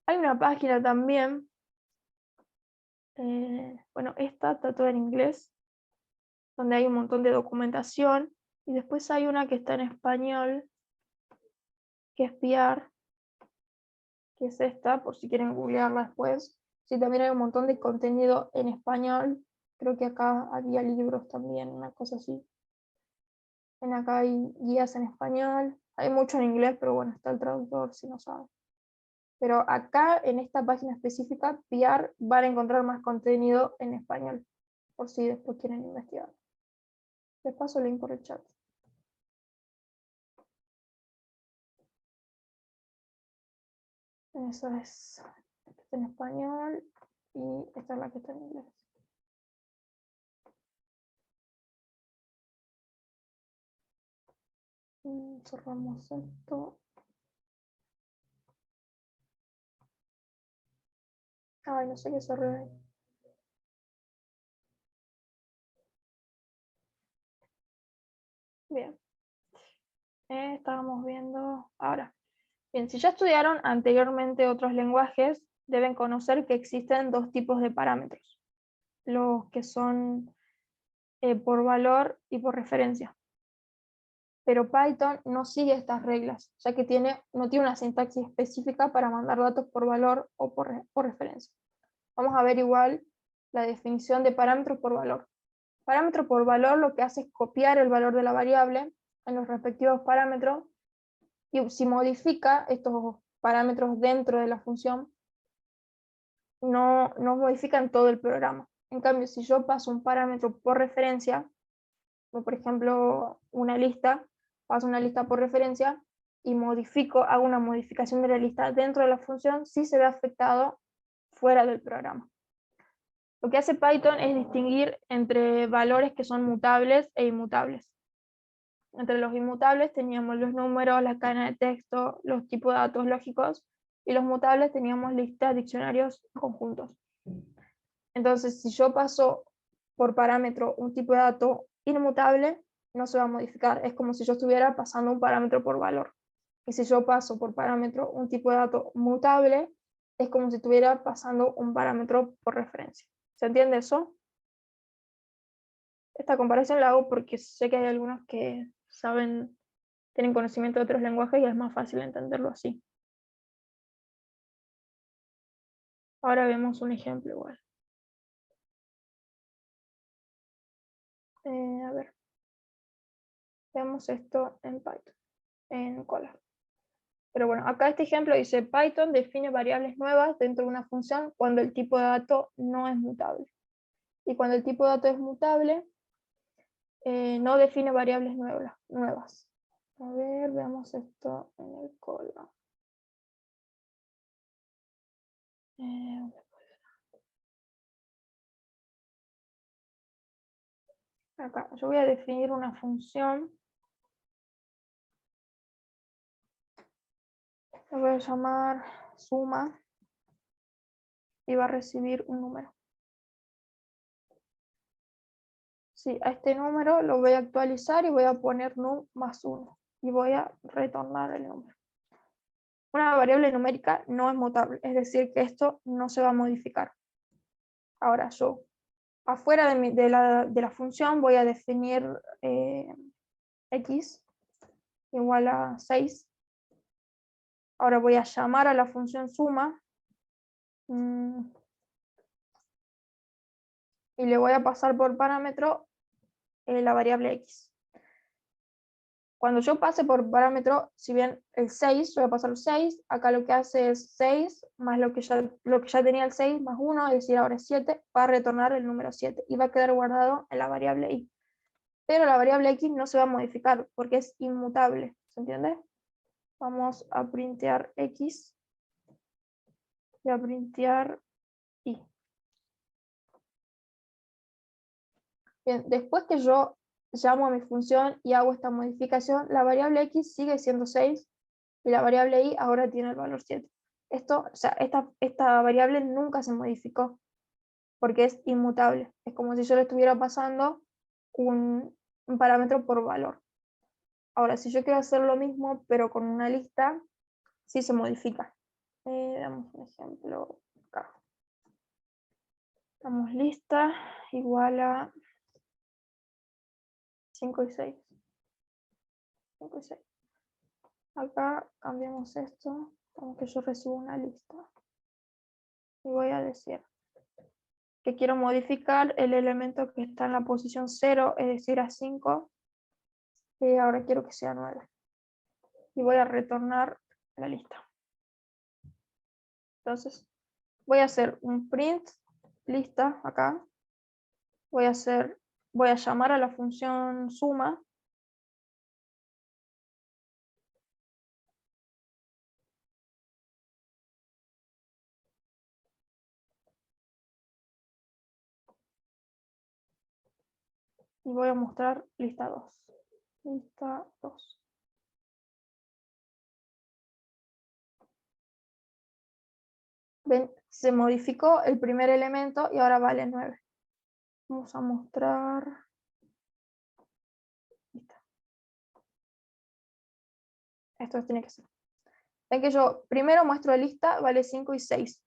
Speaker 1: Hay una página también, bueno, esta está toda en inglés, donde hay un montón de documentación, y después hay una que está en español, que es PIAR, que es esta, por si quieren googlearla después. Sí, también hay un montón de contenido en español, creo que acá había libros también, una cosa así. Acá hay guías en español, hay mucho en inglés, pero bueno, está el traductor si no saben. Pero acá en esta página específica, PIAR, van a encontrar más contenido en español, por si después quieren investigar. Les paso el link por el chat. Esa es la que está en español y esta es la que está en inglés. Cerramos esto. Ay, no sé qué se re... Bien. Estábamos viendo ahora. Bien, si ya estudiaron anteriormente otros lenguajes, deben conocer que existen dos tipos de parámetros. Los que son por valor y por referencia. Pero Python no sigue estas reglas, ya que no tiene una sintaxis específica para mandar datos por valor o por referencia. Vamos a ver igual la definición de parámetro por valor. Parámetro por valor lo que hace es copiar el valor de la variable en los respectivos parámetros, y si modifica estos parámetros dentro de la función, no modifican todo el programa. En cambio, si yo paso un parámetro por referencia, como por ejemplo una lista, paso una lista por referencia y hago una modificación de la lista dentro de la función, sí se ve afectado fuera del programa. Lo que hace Python es distinguir entre valores que son mutables e inmutables. Entre los inmutables teníamos los números, la cadena de texto, los tipos de datos lógicos, y los mutables teníamos listas, diccionarios, conjuntos. Entonces, si yo paso por parámetro un tipo de dato inmutable, no se va a modificar. Es como si yo estuviera pasando un parámetro por valor. Y si yo paso por parámetro un tipo de dato mutable, es como si estuviera pasando un parámetro por referencia. ¿Se entiende eso? Esta comparación la hago porque sé que hay algunos que tienen conocimiento de otros lenguajes y es más fácil entenderlo así. Ahora vemos un ejemplo igual. A ver. Veamos esto en Python, en Colab. Pero bueno, acá este ejemplo dice: Python define variables nuevas dentro de una función cuando el tipo de dato no es mutable. Y cuando el tipo de dato es mutable, no define variables nuevas. A ver, veamos esto en el Colab. Acá yo voy a definir una función. La voy a llamar suma y va a recibir un número. Sí, a este número lo voy a actualizar y voy a poner num más 1 y voy a retornar el número. Una variable numérica no es mutable, es decir, que esto no se va a modificar. Ahora yo, afuera de la función, voy a definir x igual a 6. Ahora voy a llamar a la función suma y le voy a pasar por parámetro la variable x. Cuando yo pase por parámetro, si bien el 6, yo voy a pasar el 6, acá lo que hace es 6 más lo que ya tenía el 6 más 1, es decir, ahora es 7, va a retornar el número 7 y va a quedar guardado en la variable y. Pero la variable x no se va a modificar porque es inmutable, ¿se entiende? Vamos a printear x y a printear y. Bien, después que yo llamo a mi función y hago esta modificación, la variable x sigue siendo 6 y la variable y ahora tiene el valor 7. Esta variable nunca se modificó porque es inmutable. Es como si yo le estuviera pasando un parámetro por valor. Ahora, si yo quiero hacer lo mismo, pero con una lista, sí se modifica. Damos un ejemplo acá. Damos lista igual a 5 y 6. 5 y 6. Acá cambiamos esto, como que yo recibo una lista. Y voy a decir que quiero modificar el elemento que está en la posición 0, es decir, a 5. Y ahora quiero que sea 9. Y voy a retornar la lista. Entonces, voy a hacer un print lista acá. Voy a llamar a la función suma. Y voy a mostrar lista 2. Lista 2. ¿Ven? se modificó el primer elemento y ahora vale 9. Vamos a mostrar. Listo. Esto tiene que ser. Ven que yo primero muestro lista, vale 5 y 6.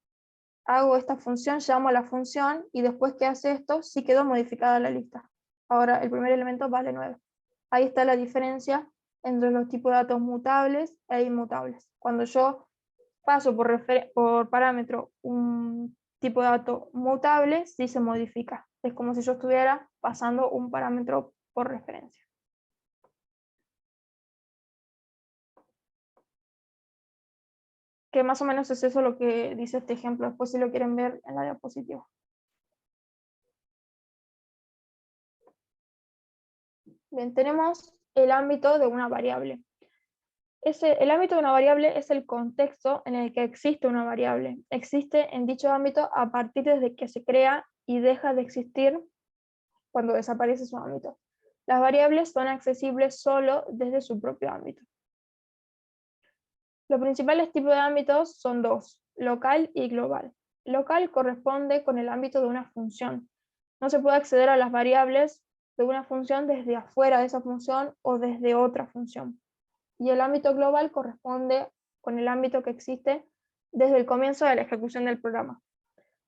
Speaker 1: Hago esta función, llamo a la función y después que hace esto, sí quedó modificada la lista. Ahora el primer elemento vale 9. Ahí está la diferencia entre los tipos de datos mutables e inmutables. Cuando yo paso por parámetro un tipo de dato mutable, sí se modifica. Es como si yo estuviera pasando un parámetro por referencia. Que más o menos es eso lo que dice este ejemplo. Después si lo quieren ver en la diapositiva. Bien, tenemos el ámbito de una variable. El ámbito de una variable es el contexto en el que existe una variable. Existe en dicho ámbito a partir de que se crea y deja de existir cuando desaparece su ámbito. Las variables son accesibles solo desde su propio ámbito. Los principales tipos de ámbitos son dos, local y global. Local corresponde con el ámbito de una función. No se puede acceder a las variables de una función desde afuera de esa función o desde otra función. Y el ámbito global corresponde con el ámbito que existe desde el comienzo de la ejecución del programa.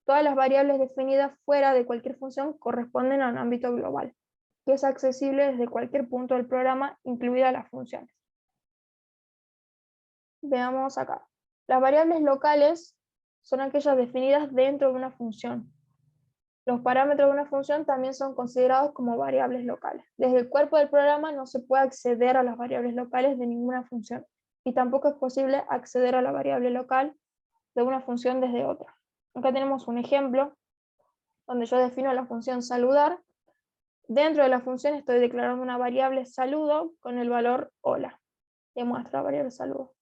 Speaker 1: Todas las variables definidas fuera de cualquier función corresponden a un ámbito global, que es accesible desde cualquier punto del programa, incluidas las funciones. Veamos acá. Las variables locales son aquellas definidas dentro de una función. Los parámetros de una función también son considerados como variables locales. Desde el cuerpo del programa no se puede acceder a las variables locales de ninguna función, y tampoco es posible acceder a la variable local de una función desde otra. Acá tenemos un ejemplo donde yo defino la función saludar. Dentro de la función estoy declarando una variable saludo con el valor hola. Demuestra la variable saludo.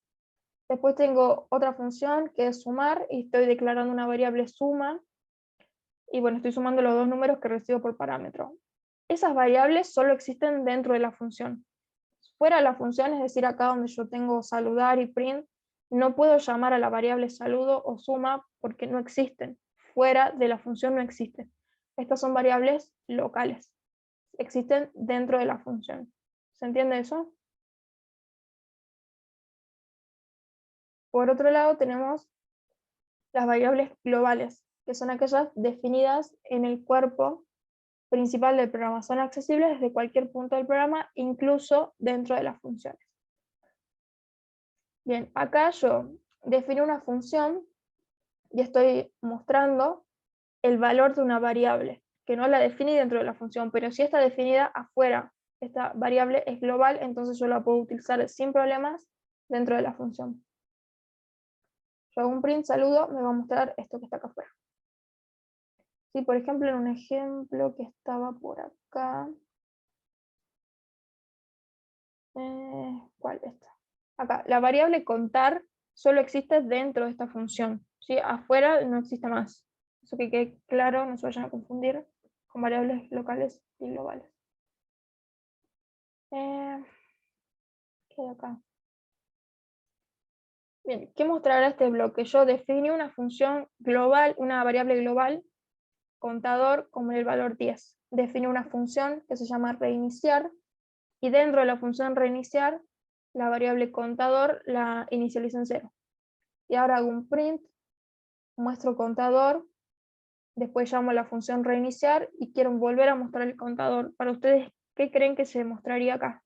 Speaker 1: Después tengo otra función que es sumar y estoy declarando una variable suma. Y bueno, estoy sumando los dos números que recibo por parámetro. Esas variables solo existen dentro de la función. Fuera de la función, es decir, acá donde yo tengo saludar y print, no puedo llamar a la variable saludo o suma porque no existen. Fuera de la función no existen. Estas son variables locales. Existen dentro de la función. ¿Se entiende eso? Por otro lado, tenemos las variables globales, que son aquellas definidas en el cuerpo principal del programa. Son accesibles desde cualquier punto del programa, incluso dentro de las funciones. Bien, acá yo defino una función y estoy mostrando el valor de una variable, que no la definí dentro de la función, pero si está definida afuera, esta variable es global, entonces yo la puedo utilizar sin problemas dentro de la función. Yo hago un print saludo, me va a mostrar esto que está acá afuera. Sí, por ejemplo, en un ejemplo que estaba por acá. ¿Cuál está? Acá, la variable contar solo existe dentro de esta función, ¿sí? Afuera no existe más. Eso que quede claro, no se vayan a confundir con variables locales y globales. ¿Qué hay acá? Bien, ¿qué mostrará este bloque? Yo definí una función global, una variable global, contador, como el valor 10. Definí una función que se llama reiniciar, y dentro de la función reiniciar, la variable contador la inicializo en 0. Y ahora hago un print, muestro contador, después llamo a la función reiniciar y quiero volver a mostrar el contador. Para ustedes, ¿qué creen que se mostraría acá?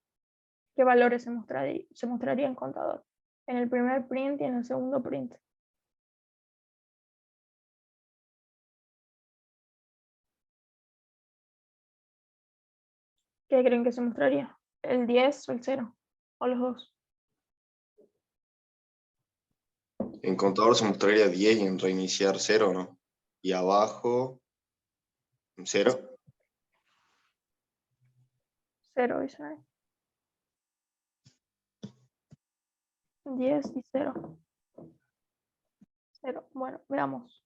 Speaker 1: ¿Qué valores se mostraría en contador? En el primer print y en el segundo print. ¿Qué creen que se mostraría? ¿El 10 o el 0? ¿O los dos?
Speaker 5: En contador se mostraría 10 y en reiniciar 0, ¿no? Y abajo 0.
Speaker 1: 0, dicen ahí. 10 y 0. 0. Bueno, veamos.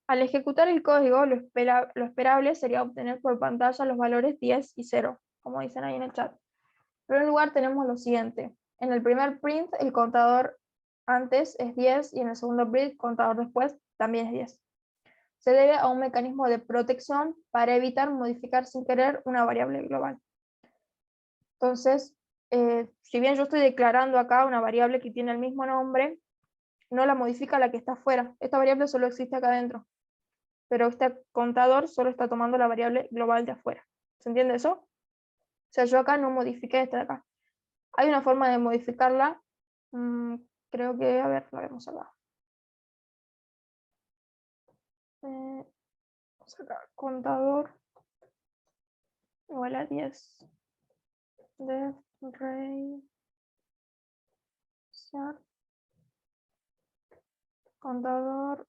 Speaker 1: Al ejecutar el código, lo esperable sería obtener por pantalla los valores 10 y 0, como dicen ahí en el chat. En primer lugar tenemos lo siguiente. En el primer print, el contador antes es 10 y en el segundo print contador después también es 10. Se debe a un mecanismo de protección para evitar modificar sin querer una variable global. Entonces, si bien yo estoy declarando acá una variable que tiene el mismo nombre, no la modifica la que está afuera. Esta variable solo existe acá adentro, pero este contador solo está tomando la variable global de afuera. ¿Se entiende eso? O sea, yo acá no modifiqué esta de acá. Hay una forma de modificarla. Creo que, a ver, la vemos acá. Vamos acá, contador igual a 10. Def rey contador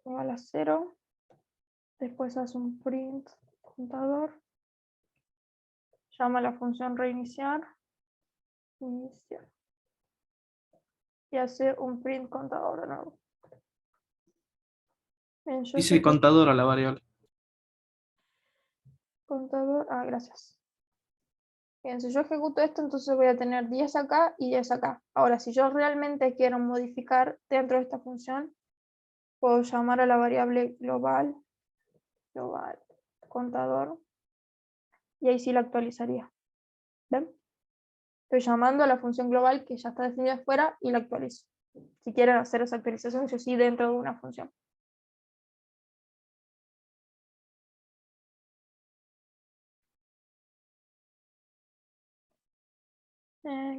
Speaker 1: igual a 0. Después hace un print contador. Llama a la función reiniciar. Iniciar. Y hace un print contador de nuevo. Bien, yo
Speaker 2: Dice contador a la variable.
Speaker 1: contador. Ah, gracias. Bien, si yo ejecuto esto, entonces voy a tener 10 acá y 10 acá. Ahora, si yo realmente quiero modificar dentro de esta función, puedo llamar a la variable global contador, y ahí sí la actualizaría. ¿Ven? Estoy llamando a la función global que ya está definida afuera y la actualizo. Si quieren hacer esa actualización, yo sí dentro de una función.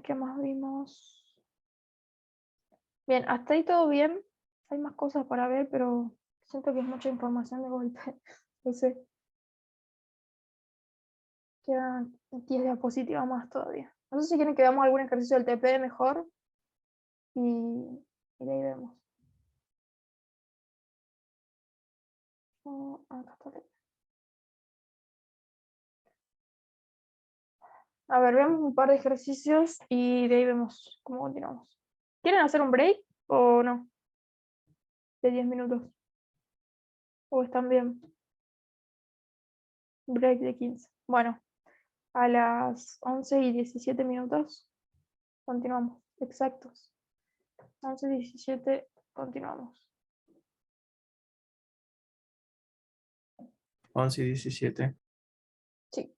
Speaker 1: ¿Qué más vimos? Bien, hasta ahí todo bien. Hay más cosas para ver, pero siento que es mucha información de golpe. No sé. Quedan 10 diapositivas más todavía. No sé si quieren que veamos algún ejercicio del TP mejor. Y de ahí vemos. Acá está. A ver, veamos un par de ejercicios y de ahí vemos cómo continuamos. ¿Quieren hacer un break o no? De 10 minutos. ¿O están bien? Break de 15. Bueno, a las 11:17 continuamos. Exactos. 11:17 continuamos.
Speaker 2: 11:17.
Speaker 1: Sí.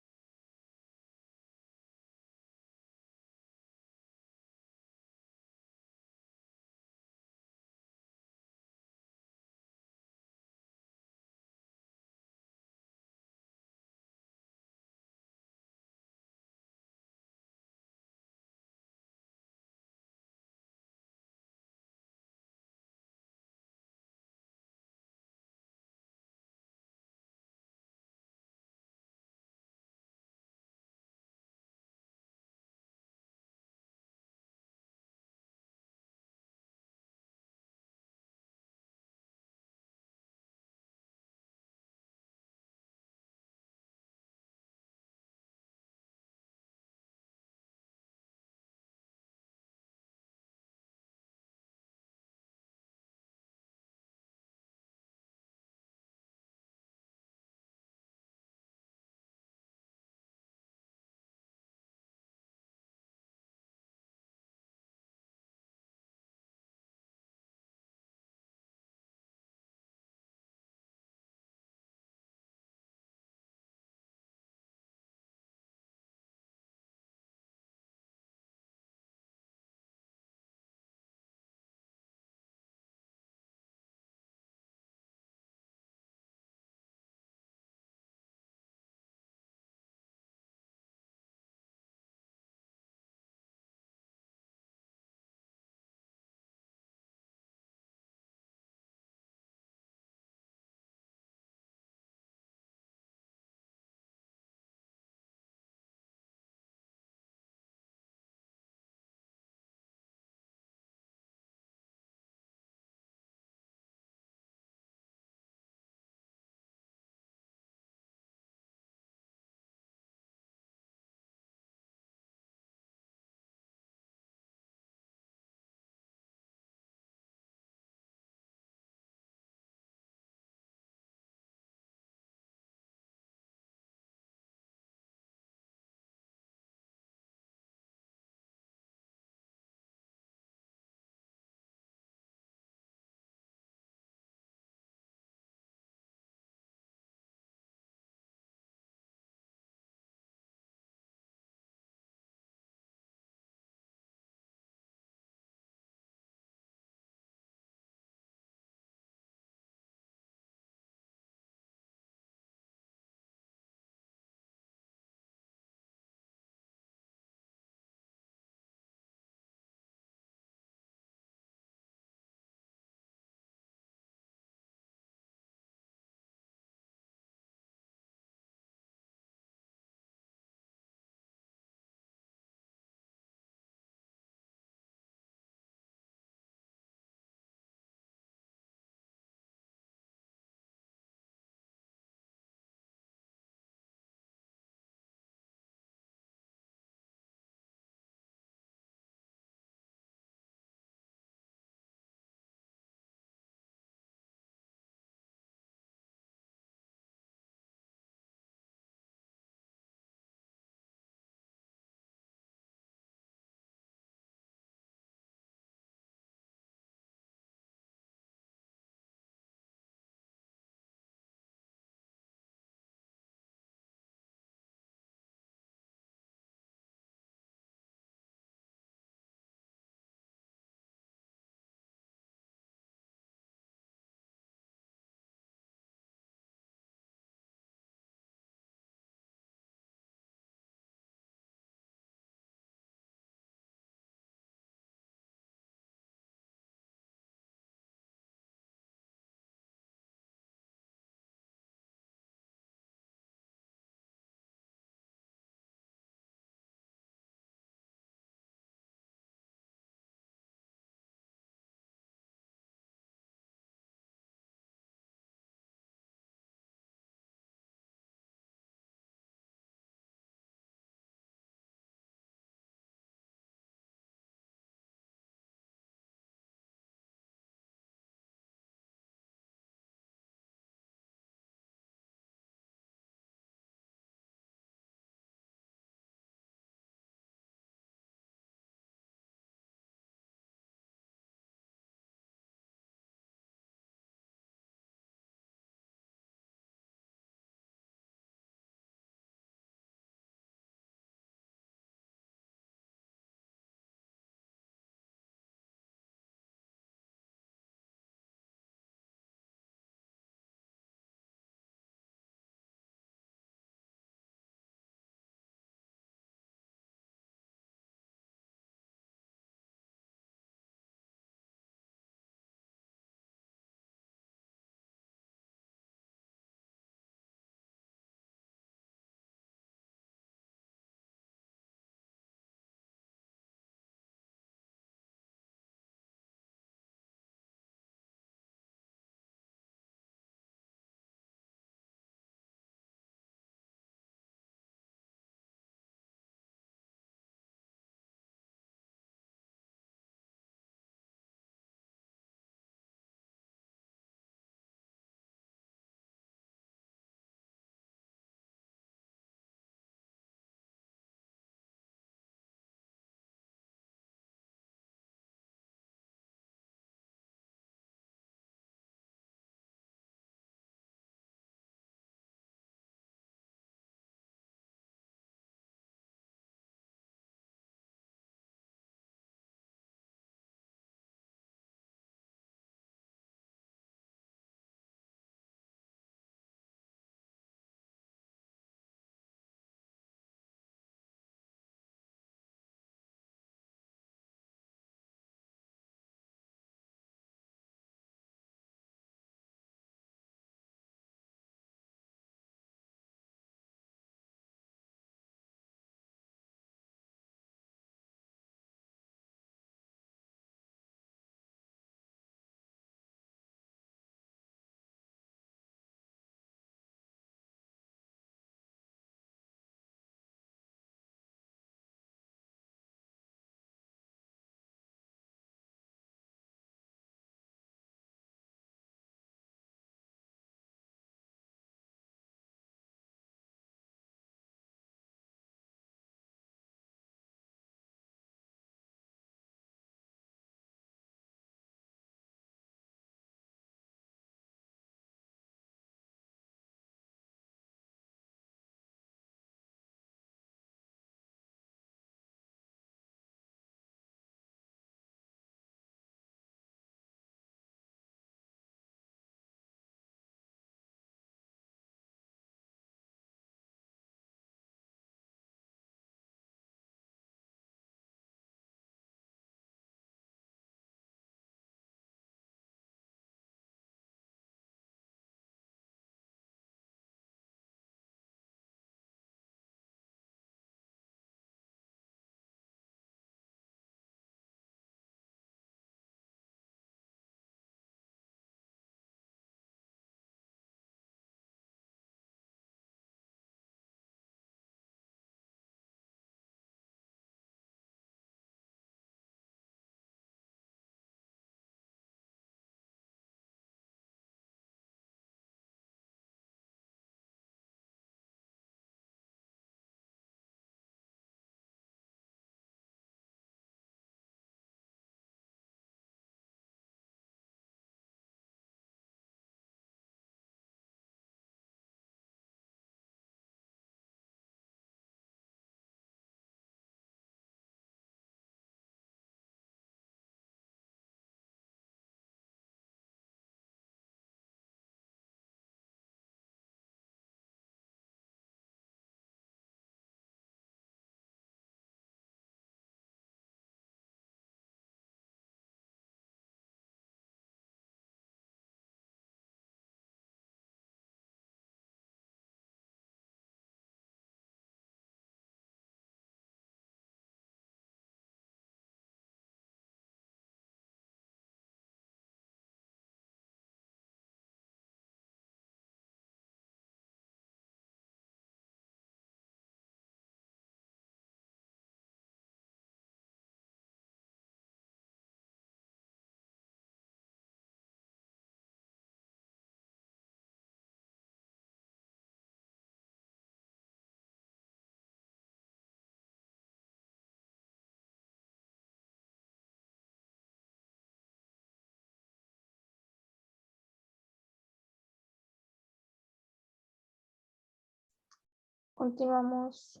Speaker 1: continuamos.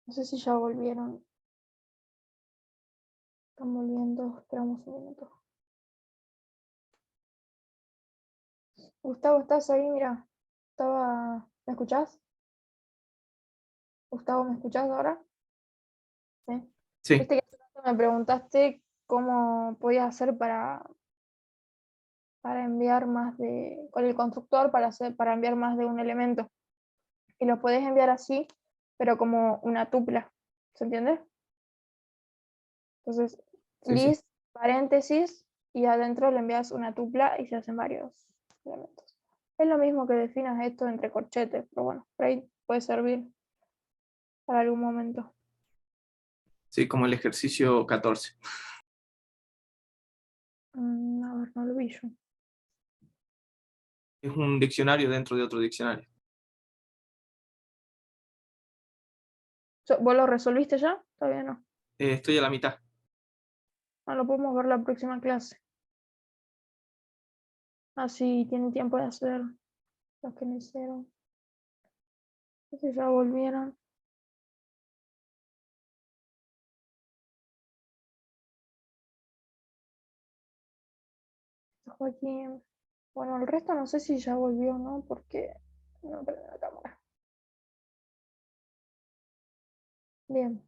Speaker 1: No sé si ya volvieron. Están volviendo, esperamos un minuto. Gustavo, ¿estás ahí? Mira, ¿me escuchás? Gustavo, ¿me escuchás ahora? Sí.
Speaker 2: Sí,
Speaker 1: Viste que hace rato me preguntaste cómo podías hacer para enviar con el constructor para enviar más de un elemento. Y lo podés enviar así, pero como una tupla. ¿Se entiende? Entonces,
Speaker 2: sí, sí.
Speaker 1: list, paréntesis, y adentro le envías una tupla y se hacen varios elementos. Es lo mismo que definas esto entre corchetes, pero bueno, por ahí puede servir para algún momento.
Speaker 2: Sí, como el ejercicio 14.
Speaker 1: A ver, no lo vi yo.
Speaker 2: Es un diccionario dentro de otro diccionario.
Speaker 1: ¿Vos lo resolviste ya? Todavía no.
Speaker 2: Estoy a la mitad.
Speaker 1: No lo podemos ver la próxima clase. Así tienen tiempo de hacer los que no hicieron. No sé si ya volvieron. Joaquín. Bueno, el resto no sé si ya volvió o no, porque no prende la cámara. Bien.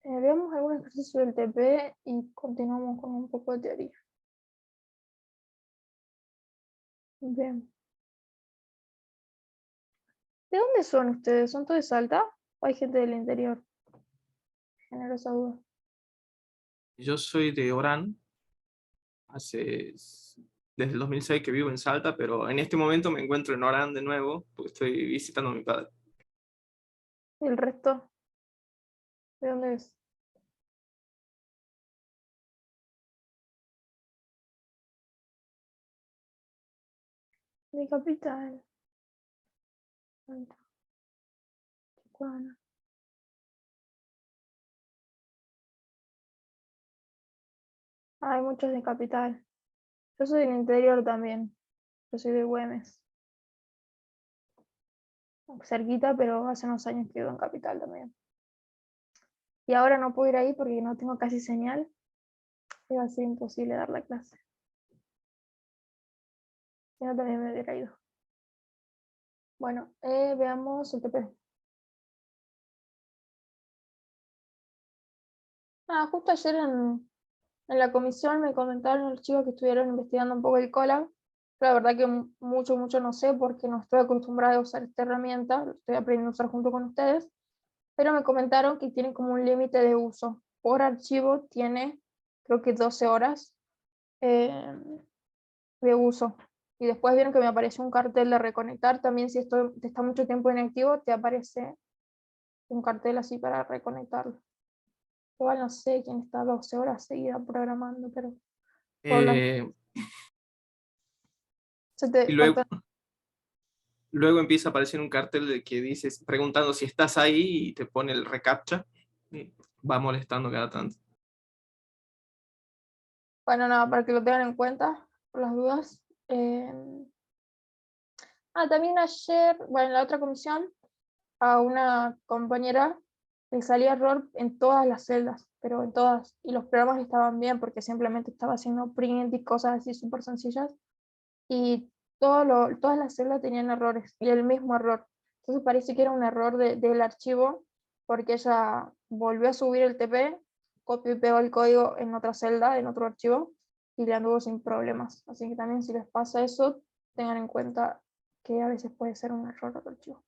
Speaker 1: Veamos algún ejercicio del TP y continuamos con un poco de teoría. Bien. ¿De dónde son ustedes? ¿Son todos de Salta? ¿O hay gente del interior? Genero esa duda.
Speaker 2: Yo soy de Orán, desde el 2006 que vivo en Salta, pero en este momento me encuentro en Orán de nuevo, porque estoy visitando a mi padre.
Speaker 1: ¿Y el resto? ¿De dónde es? De Capital. Salta, Tijuana. Hay muchos de Capital. Yo soy del interior también. Yo soy de Güemes. Cerquita, pero hace unos años que vivo en Capital también. Y ahora no puedo ir ahí porque no tengo casi señal. Y va a ser imposible dar la clase. Si no, también me hubiera ido. Bueno, veamos el TP. Justo ayer en la comisión me comentaron los chicos que estuvieron investigando un poco el Colab. La verdad que mucho no sé porque no estoy acostumbrada a usar esta herramienta, lo estoy aprendiendo a usar junto con ustedes, pero me comentaron que tiene como un límite de uso. Por archivo tiene, creo que 12 horas eh, de uso. Y después vieron que me apareció un cartel de reconectar. También si esto está mucho tiempo inactivo, te aparece un cartel así para reconectarlo. Igual no sé quién está 12 horas seguidas programando, pero por las-
Speaker 2: Eh,
Speaker 1: se
Speaker 2: y
Speaker 1: te
Speaker 2: luego,
Speaker 1: corta.
Speaker 2: luego empieza a aparecer un cartel de que dices, preguntando si estás ahí y te pone el reCAPTCHA. Y va molestando cada tanto.
Speaker 1: Bueno, nada, para que lo tengan en cuenta, por las dudas. También ayer, bueno, en la otra comisión, a una compañera le salía error en todas las celdas, pero en todas. Y los programas estaban bien porque simplemente estaba haciendo print y cosas así súper sencillas. Y todas las celdas tenían errores y el mismo error. Entonces parece que era un error del archivo porque ella volvió a subir el TP, copió y pegó el código en otra celda, en otro archivo, y le anduvo sin problemas. Así que también si les pasa eso, tengan en cuenta que a veces puede ser un error del archivo.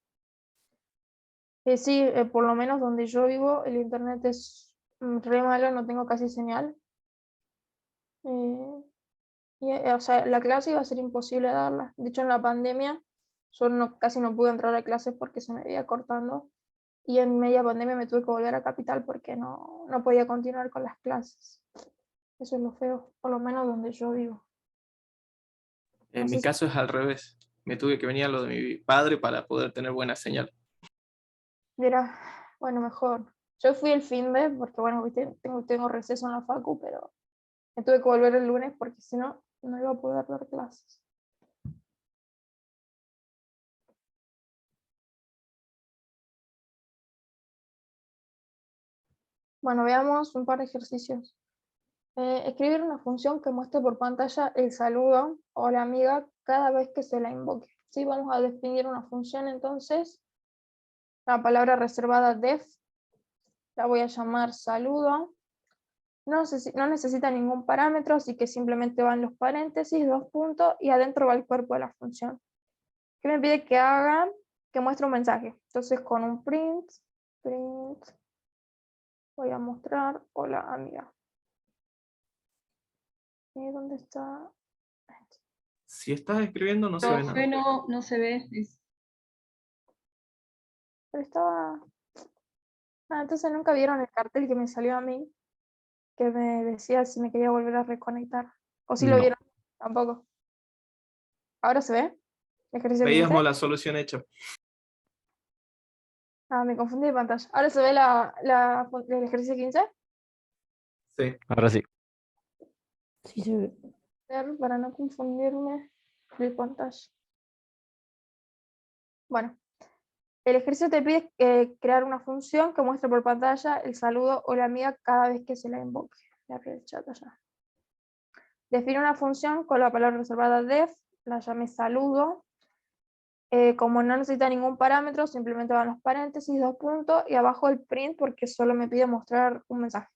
Speaker 1: Sí, por lo menos donde yo vivo, el internet es re malo, no tengo casi señal. Eh, o sea, la clase iba a ser imposible darla. De hecho, en la pandemia yo casi no pude entrar a clases porque se me iba cortando. Y en media pandemia me tuve que volver a Capital porque no podía continuar con las clases. Eso es lo feo, por lo menos donde yo vivo.
Speaker 2: En
Speaker 1: No
Speaker 2: mi
Speaker 1: sé si
Speaker 2: caso es al revés. Me tuve que venir a lo de mi padre para poder tener buena señal.
Speaker 1: era, Bueno, mejor. Yo fui el finde, porque bueno, viste, tengo receso en la facu, pero me tuve que volver el lunes porque si no, no iba a poder dar clases. Bueno, veamos un par de ejercicios. Escribir una función que muestre por pantalla el saludo o la amiga cada vez que se la invoque. Sí, vamos a definir una función entonces. La palabra reservada def la voy a llamar saludo. No necesita ningún parámetro, así que simplemente van los paréntesis, 2 puntos, y adentro va el cuerpo de la función. ¿Qué me pide que haga? Que muestre un mensaje. Entonces con un print, voy a mostrar hola amiga. ¿Dónde está?
Speaker 2: Si estás escribiendo no se ve nada.
Speaker 6: No se ve.
Speaker 1: Pero estaba... entonces nunca vieron el cartel que me salió a mí, que me decía si me quería volver a reconectar. ¿O si lo
Speaker 3: No.
Speaker 1: vieron? Tampoco. ¿Ahora se ve? ¿Ejercicio 15?
Speaker 2: Veíamos la solución hecha.
Speaker 1: Me confundí de pantalla. ¿Ahora se ve el ejercicio 15?
Speaker 2: Sí.
Speaker 3: Ahora sí.
Speaker 6: Sí se ve.
Speaker 1: Para no confundirme de pantalla. Bueno, el ejercicio te pide crear una función que muestre por pantalla el saludo o la amiga cada vez que se la invoque. Voy a abrir el chat allá. Define una función con la palabra reservada def, la llame saludo. Como no necesita ningún parámetro, simplemente van los paréntesis, 2 puntos, y abajo el print porque solo me pide mostrar un mensaje.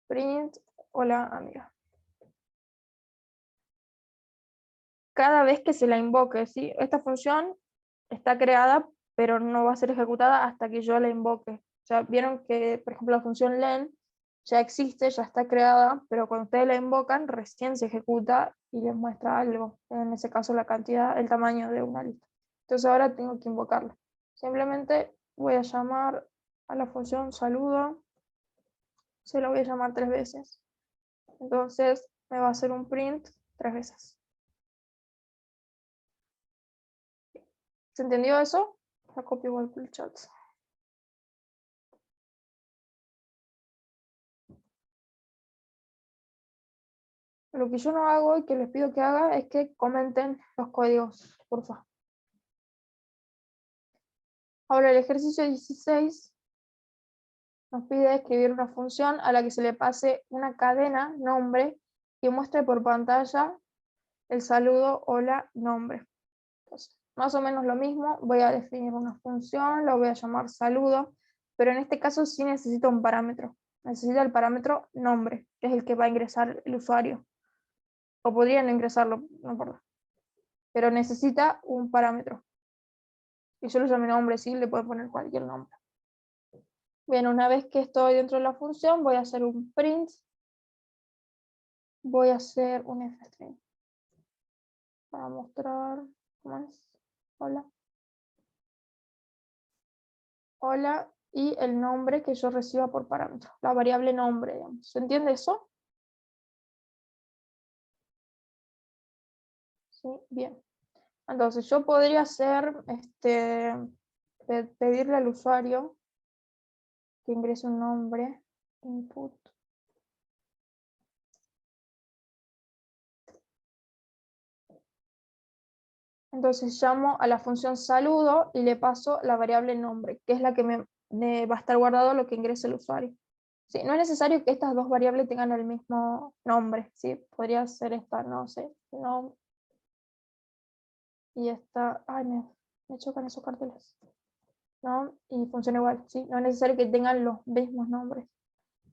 Speaker 1: Print, hola amiga. Cada vez que se la invoque, ¿sí? Esta función está creada, pero no va a ser ejecutada hasta que yo la invoque. O sea, vieron que, por ejemplo, la función len ya existe, ya está creada, pero cuando ustedes la invocan, recién se ejecuta y les muestra algo. En ese caso, la cantidad, el tamaño de una lista. Entonces ahora tengo que invocarla. Simplemente voy a llamar a la función saludo. Se la voy a llamar 3 veces. Entonces me va a hacer un print 3 veces. ¿Se entendió eso? La copio igual por el chat. Lo que yo no hago y que les pido que haga es que comenten los códigos, por favor. Ahora el ejercicio 16 nos pide escribir una función a la que se le pase una cadena, nombre, y muestre por pantalla el saludo hola nombre. Entonces, más o menos lo mismo, voy a definir una función, la voy a llamar saludo, pero en este caso sí necesito un parámetro. Necesita el parámetro nombre, que es el que va a ingresar el usuario. O podría no ingresarlo, no importa. Pero necesita un parámetro. Y yo lo llamo nombre, sí, le puedo poner cualquier nombre. Bien, una vez que estoy dentro de la función, voy a hacer un print. Voy a hacer un fstring. Para mostrar cómo es. Hola. Hola, y el nombre que yo reciba por parámetro. La variable nombre, digamos. ¿Se entiende eso? Sí, bien. Entonces yo podría hacer, pedirle al usuario que ingrese un nombre, input. Entonces llamo a la función saludo y le paso la variable nombre, que es la que me va a estar guardado lo que ingrese el usuario. Sí, no es necesario que estas dos variables tengan el mismo nombre, ¿sí? Podría ser esta, no sé, no. Y esta, ay, me chocan esos carteles. ¿No? Y funciona igual, ¿sí? No es necesario que tengan los mismos nombres.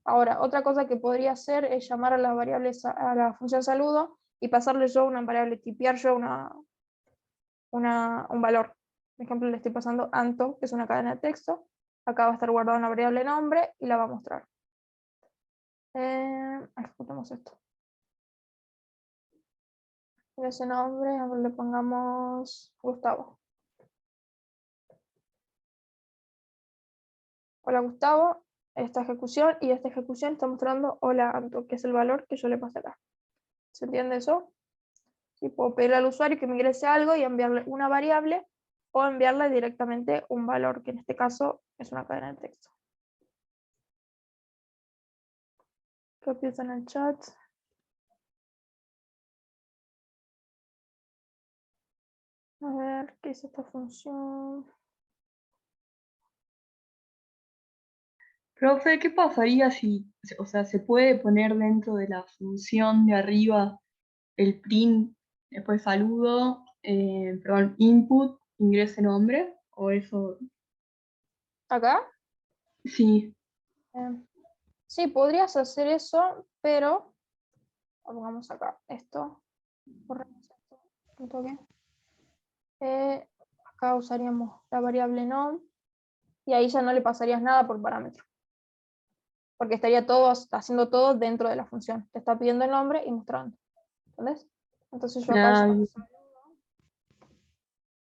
Speaker 1: Ahora, otra cosa que podría hacer es llamar a la variable, a la función saludo y pasarle yo una variable, tipear yo un valor. Por ejemplo, le estoy pasando anto, que es una cadena de texto. Acá va a estar guardada una variable nombre y la va a mostrar. Ejecutemos esto. En ese nombre le pongamos Gustavo. Hola Gustavo, esta ejecución y esta ejecución está mostrando hola Anto, que es el valor que yo le pasé acá. ¿Se entiende eso? Sí, puedo pedirle al usuario que me ingrese algo y enviarle una variable o enviarle directamente un valor, que en este caso es una cadena de texto. ¿Qué piensan en el chat? A ver, ¿qué es esta función?
Speaker 6: Profe, ¿qué pasaría si, o sea, se puede poner dentro de la función de arriba el print, después saludo, perdón, input, ingrese nombre, o eso?
Speaker 1: ¿Acá?
Speaker 6: Sí,
Speaker 1: Sí, podrías hacer eso, pero pongamos acá esto. Borramos esto, un toque. Acá usaríamos la variable num y ahí ya no le pasarías nada por parámetro, porque estaría todo haciendo todo dentro de la función. Te está pidiendo el nombre y mostrando. ¿Entendés? Entonces yo acá
Speaker 6: claro.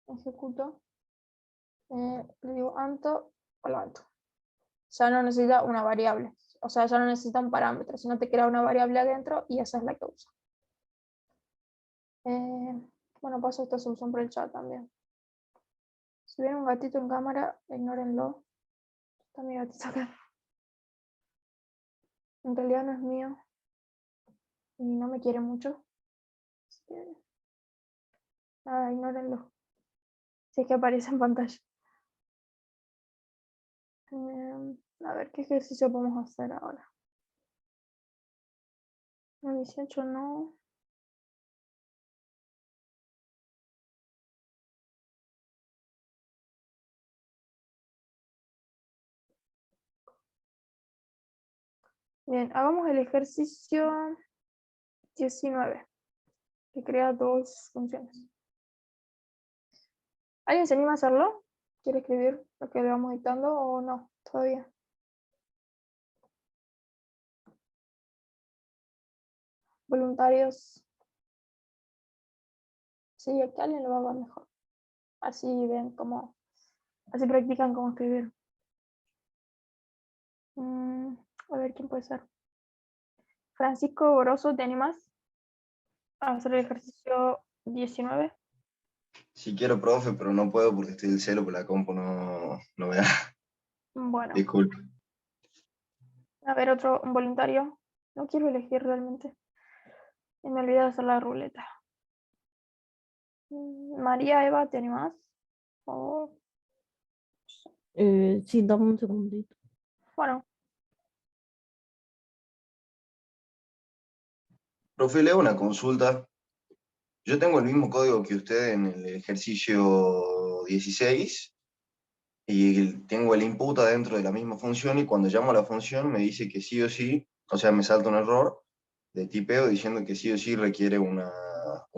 Speaker 1: ejecuto, le digo anto, hola alto. Ya no necesita una variable, o sea, ya no necesita un parámetro, sino te crea una variable adentro y esa es la que usa. Bueno, paso esta solución por el chat también. Si ven un gatito en cámara, ignórenlo. Está mi gatito acá. En realidad no es mío y no me quiere mucho. Así que, nada, ignórenlo. Si es que aparece en pantalla. A ver, ¿qué ejercicio podemos hacer ahora? No, 18 no. Bien, hagamos el ejercicio 19, que crea dos funciones. ¿Alguien se anima a hacerlo? ¿Quiere escribir lo que le vamos dictando o no? Todavía. Voluntarios. Sí, aquí alguien lo va a ver mejor. Así ven cómo, así practican cómo escribir. A ver quién puede ser. Francisco Goroso, ¿te animas a hacer el ejercicio 19?
Speaker 5: Si quiero, profe, pero no puedo porque estoy del celo, pero la compu no me da.
Speaker 1: Bueno,
Speaker 5: Disculpe.
Speaker 1: a ver un voluntario. No quiero elegir realmente. Y me olvidé de hacer la ruleta. María Eva, ¿te animas? O,
Speaker 6: Sí, dame un segundito.
Speaker 1: bueno,
Speaker 5: Profe, le hago una consulta. Yo tengo el mismo código que usted en el ejercicio 16 y tengo el input adentro de la misma función y cuando llamo a la función me dice que sí o sí, o sea, me salta un error de tipeo diciendo que sí o sí requiere un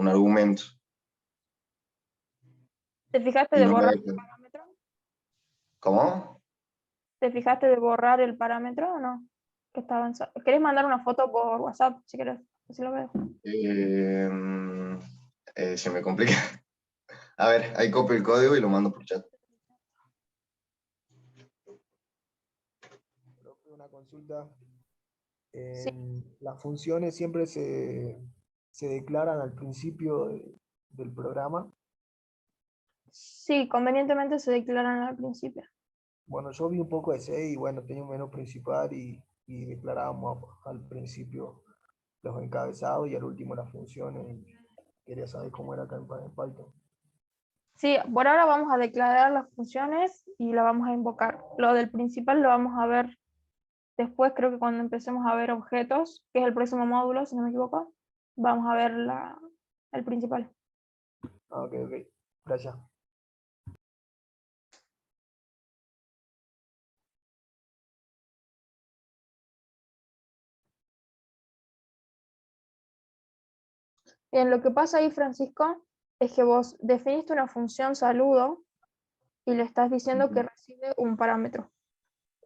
Speaker 5: argumento.
Speaker 1: ¿te fijaste
Speaker 5: Y
Speaker 1: de
Speaker 5: no me
Speaker 1: borrar
Speaker 5: deja.
Speaker 1: el parámetro?
Speaker 5: ¿Cómo?
Speaker 1: ¿Te fijaste de borrar el parámetro o no? Que está avanzado. ¿Querés mandar una foto por WhatsApp si querés? Así lo veo.
Speaker 5: Se me complica. A ver, ahí copio el código y lo mando por chat.
Speaker 7: Profe, una consulta.
Speaker 1: Sí,
Speaker 7: Las funciones siempre se declaran al principio del programa.
Speaker 1: sí, convenientemente se declaran al principio.
Speaker 7: Bueno, yo vi un poco de C y bueno, tenía un menú principal y declarábamos al principio los encabezados y al último las funciones. Quería saber cómo era acá en Python.
Speaker 1: Sí, por ahora vamos a declarar las funciones y la vamos a invocar. Lo del principal lo vamos a ver después, creo que cuando empecemos a ver objetos, que es el próximo módulo, si no me equivoco, vamos a ver el principal.
Speaker 7: Ah, ok, ok. Gracias.
Speaker 1: Bien, lo que pasa ahí, Francisco, es que vos definiste una función saludo y le estás diciendo que recibe un parámetro.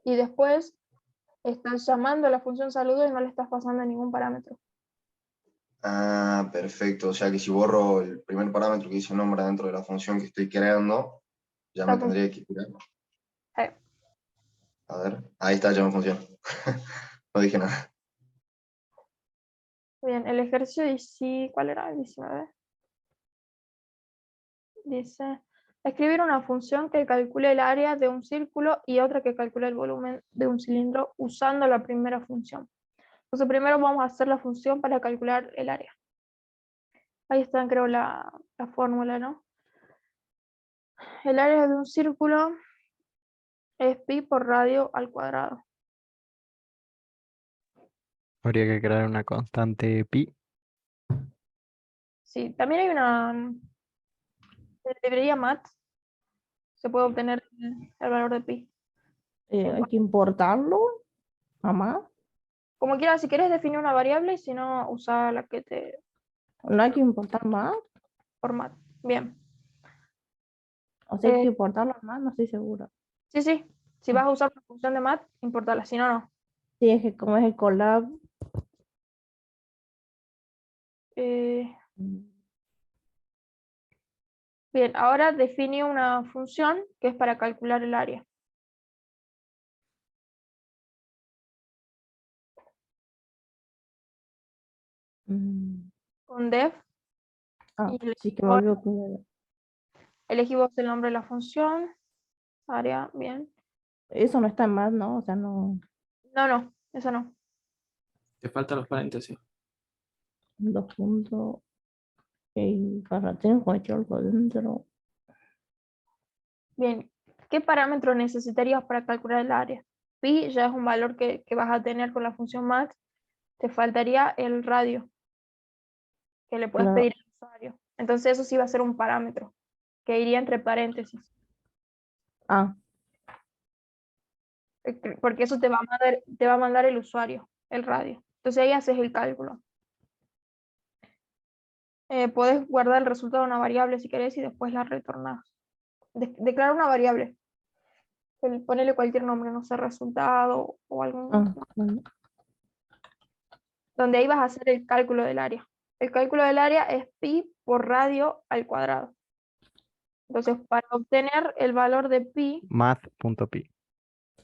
Speaker 1: Y después estás llamando a la función saludo y no le estás pasando ningún parámetro.
Speaker 5: Ah, perfecto. O sea que si borro el primer parámetro que dice nombre dentro de la función que estoy creando, ya me tendría que tirar. A ver, ahí está, ya me funciona. No dije nada.
Speaker 1: Bien, el ejercicio ¿cuál era? 19. Dice, Escribir una función que calcule el área de un círculo y otra que calcule el volumen de un cilindro usando la primera función. Entonces primero vamos a hacer la función para calcular el área. Ahí está, creo, la fórmula, ¿no? El área de un círculo es pi por radio al cuadrado.
Speaker 3: Habría que crear una constante pi.
Speaker 1: Sí, también hay una librería mat, se puede obtener el valor de pi.
Speaker 8: Hay que importarlo, mamá.
Speaker 1: Como quieras, si quieres definir una variable y si no, usa la que te
Speaker 8: No hay que importar más.
Speaker 1: format. Bien.
Speaker 8: O sea, hay que
Speaker 1: Eh,
Speaker 8: importarlo más, no estoy segura.
Speaker 1: sí, sí. Si vas a usar una función de mat, importala. Si no, no.
Speaker 8: Sí, es que como es el collab.
Speaker 1: Eh, bien, ahora define una función que es para calcular el área.
Speaker 8: mm,
Speaker 1: Con def
Speaker 8: Ah,
Speaker 1: y
Speaker 8: sí, que me olvidó que
Speaker 1: elegí vos el nombre de la función. Área, bien.
Speaker 8: eso no está en más, ¿no? O sea, no.
Speaker 1: No, no, eso no.
Speaker 2: Te faltan los paréntesis.
Speaker 8: Dos puntos. Y para tener cualquier algo dentro.
Speaker 1: Bien, ¿qué parámetro necesitarías para calcular el área? Pi ya es un valor que vas a tener con la función mat. Te faltaría el radio que le puedes
Speaker 8: Claro.
Speaker 1: pedir al usuario. Entonces eso sí va a ser un parámetro que iría entre paréntesis,
Speaker 8: Ah,
Speaker 1: porque eso te va a mandar el usuario, el radio. Entonces ahí haces el cálculo. Puedes guardar el resultado de una variable si querés y después la retornas. Declara una variable. Ponele cualquier nombre, no sé, resultado o algún,
Speaker 8: bueno.
Speaker 1: donde ahí vas a hacer el cálculo del área. El cálculo del área es pi por radio al cuadrado. Entonces, para obtener el valor de pi,
Speaker 3: Math.pi.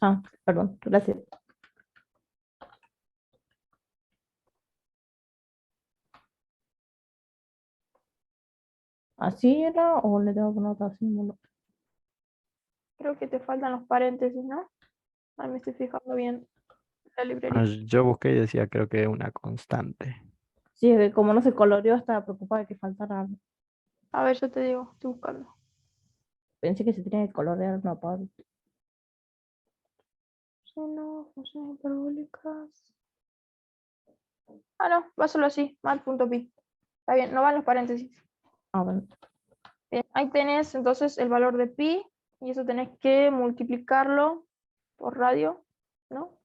Speaker 8: Ah, perdón, gracias. ¿Así era o le tengo que poner otro símbolo?
Speaker 1: creo que te faltan los paréntesis, ¿no? Ahí me estoy fijando bien en la librería.
Speaker 3: Yo busqué y decía, creo que una constante.
Speaker 8: Sí, es que como no se coloreó, estaba preocupada de que faltara algo.
Speaker 1: A ver, yo te digo, estoy buscando.
Speaker 8: Pensé que se tenía que colorear una parte.
Speaker 1: Seno, funciones hiperbólicas. Ah, no, va solo así, mat.pi. Está bien, no van los paréntesis.
Speaker 8: Ah, bueno.
Speaker 1: Bien, ahí tenés entonces el valor de pi y eso tenés que multiplicarlo por radio, ¿no?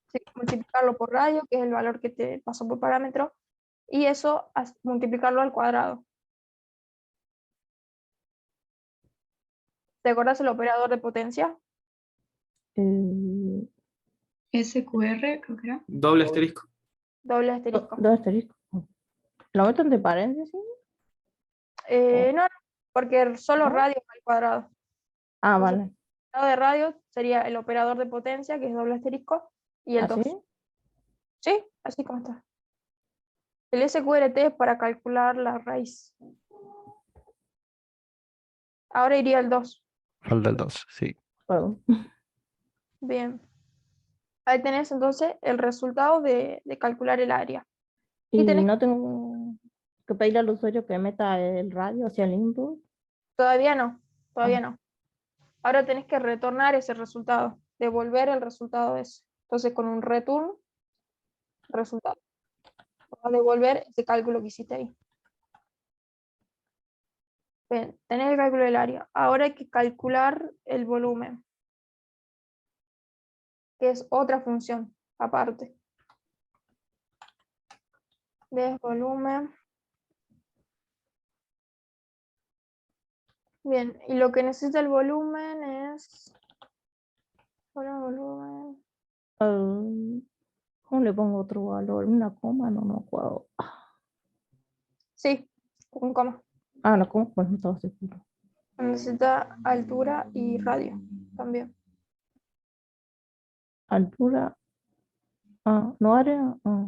Speaker 1: Sí, multiplicarlo por radio, que es el valor que te pasó por parámetro, y eso multiplicarlo al cuadrado. ¿Te acordás el operador de potencia?
Speaker 8: Eh,
Speaker 6: SQR, creo que era.
Speaker 2: Doble asterisco.
Speaker 1: Doble asterisco.
Speaker 8: ¿Dónde asterisco? ¿Lo meto entre paréntesis?
Speaker 1: No, no, porque solo
Speaker 8: ¿No?
Speaker 1: radio al cuadrado.
Speaker 8: Ah,
Speaker 1: Entonces,
Speaker 8: vale.
Speaker 1: el lado de radio sería el operador de potencia, que es doble asterisco, y el 2.
Speaker 8: ¿Así?
Speaker 1: ¿Sí? Así como está. El SQRT es para calcular la raíz. Ahora iría el 2.
Speaker 3: Falta el 2, sí.
Speaker 8: Perdón.
Speaker 1: Bien. Ahí tenés entonces el resultado de calcular el área.
Speaker 8: Y
Speaker 1: Y tenés,
Speaker 8: no tengo que pedirle al usuario que meta el radio hacia el input.
Speaker 1: todavía no, todavía
Speaker 8: Ah.
Speaker 1: no. Ahora tenés que retornar ese resultado, devolver el resultado ese. Entonces con un return, resultado. Vas a devolver ese cálculo que hiciste ahí. Bien, tenés el cálculo del área. Ahora hay que calcular el volumen, que es otra función aparte. De volumen. Bien, y lo que necesita el volumen es... volumen.
Speaker 8: ¿Cómo le pongo otro valor? ¿Una coma? No, no puedo.
Speaker 1: Sí, un coma.
Speaker 8: Ah, no, ¿cómo? Pues no estaba seguro.
Speaker 1: Necesita altura y radio también.
Speaker 8: Altura. Ah, no área. Ah,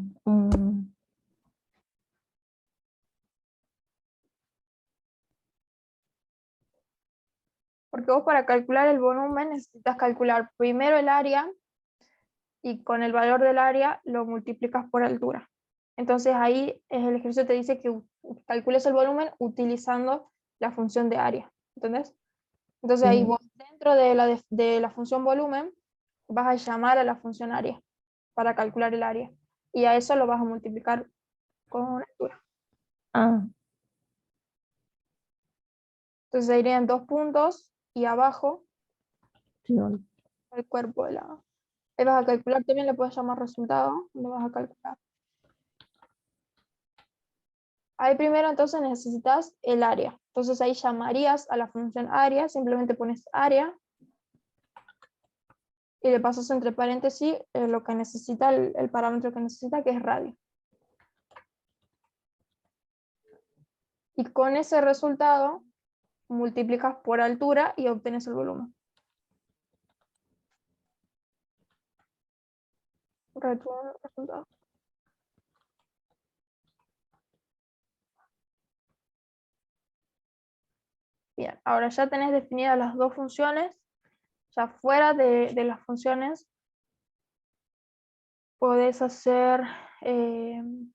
Speaker 1: Porque vos para calcular el volumen necesitas calcular primero el área y con el valor del área lo multiplicas por altura. Entonces ahí el ejercicio te dice que calcules el volumen utilizando la función de área. ¿Entendés? Entonces ahí vos dentro de la función volumen vas a llamar a la función área para calcular el área. Y a eso lo vas a multiplicar con altura.
Speaker 8: Ah,
Speaker 1: Entonces irían 2 puntos y abajo
Speaker 8: sí, vale.
Speaker 1: el cuerpo de la... Ahí vas a calcular también, le puedes llamar resultado, lo vas a calcular. Ahí primero entonces necesitas el área. Entonces ahí llamarías a la función área, simplemente pones área y le pasas entre paréntesis lo que necesita, el parámetro que necesita, que es radio. Y con ese resultado multiplicas por altura y obtienes el volumen. Retorno el resultado. Bien, ahora ya tenés definidas las dos funciones. Ya fuera de las funciones podés hacer un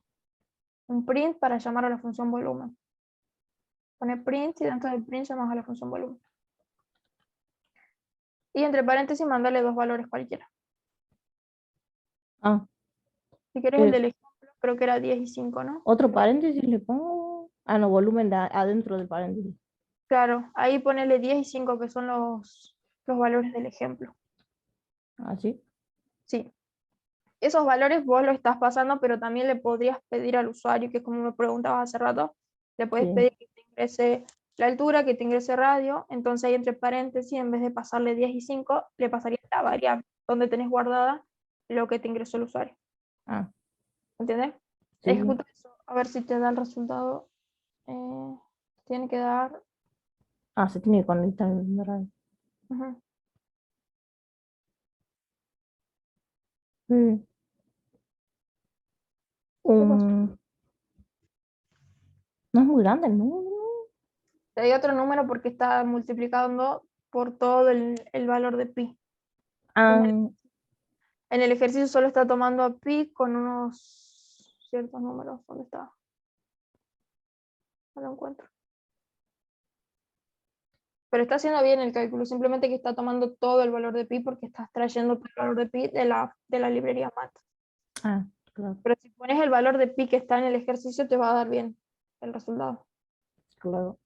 Speaker 1: print para llamar a la función volumen. Pone print y dentro del print llamas a la función volumen. Y entre paréntesis mandale dos valores cualquiera.
Speaker 8: Ah,
Speaker 1: Si querés el
Speaker 8: eh,
Speaker 1: del ejemplo, creo que era 10 y 5, ¿no?
Speaker 8: otro paréntesis le pongo. Ah, no, volumen adentro del paréntesis.
Speaker 1: Claro, ahí ponele 10 y 5 que son los valores del ejemplo.
Speaker 8: Así.
Speaker 1: Sí. Esos valores vos lo estás pasando, pero también le podrías pedir al usuario, que como me preguntabas hace rato, le puedes
Speaker 8: Sí.
Speaker 1: pedir que te ingrese la altura, que te ingrese radio, entonces ahí entre paréntesis, en vez de pasarle 10 y 5, le pasaría la variable donde tenés guardada lo que te ingresó el usuario.
Speaker 8: Ah,
Speaker 1: ¿Entendés?
Speaker 8: sí.
Speaker 1: Ejecuta eso, a ver si te da el resultado. Tiene que dar...
Speaker 8: Ah, se tiene que conectar el radio.
Speaker 1: ujú.
Speaker 8: Mm. No es muy grande el número.
Speaker 1: Te doy otro número porque está multiplicando por todo el valor de pi.
Speaker 8: Ah,
Speaker 1: En el ejercicio solo está tomando a pi con unos ciertos números. ¿Dónde está? No lo encuentro. Pero está haciendo bien el cálculo, simplemente que está tomando todo el valor de pi porque estás trayendo todo el valor de pi de la librería MAT.
Speaker 8: claro,
Speaker 1: Pero si pones el valor de pi que está en el ejercicio, te va a dar bien el resultado.
Speaker 8: claro.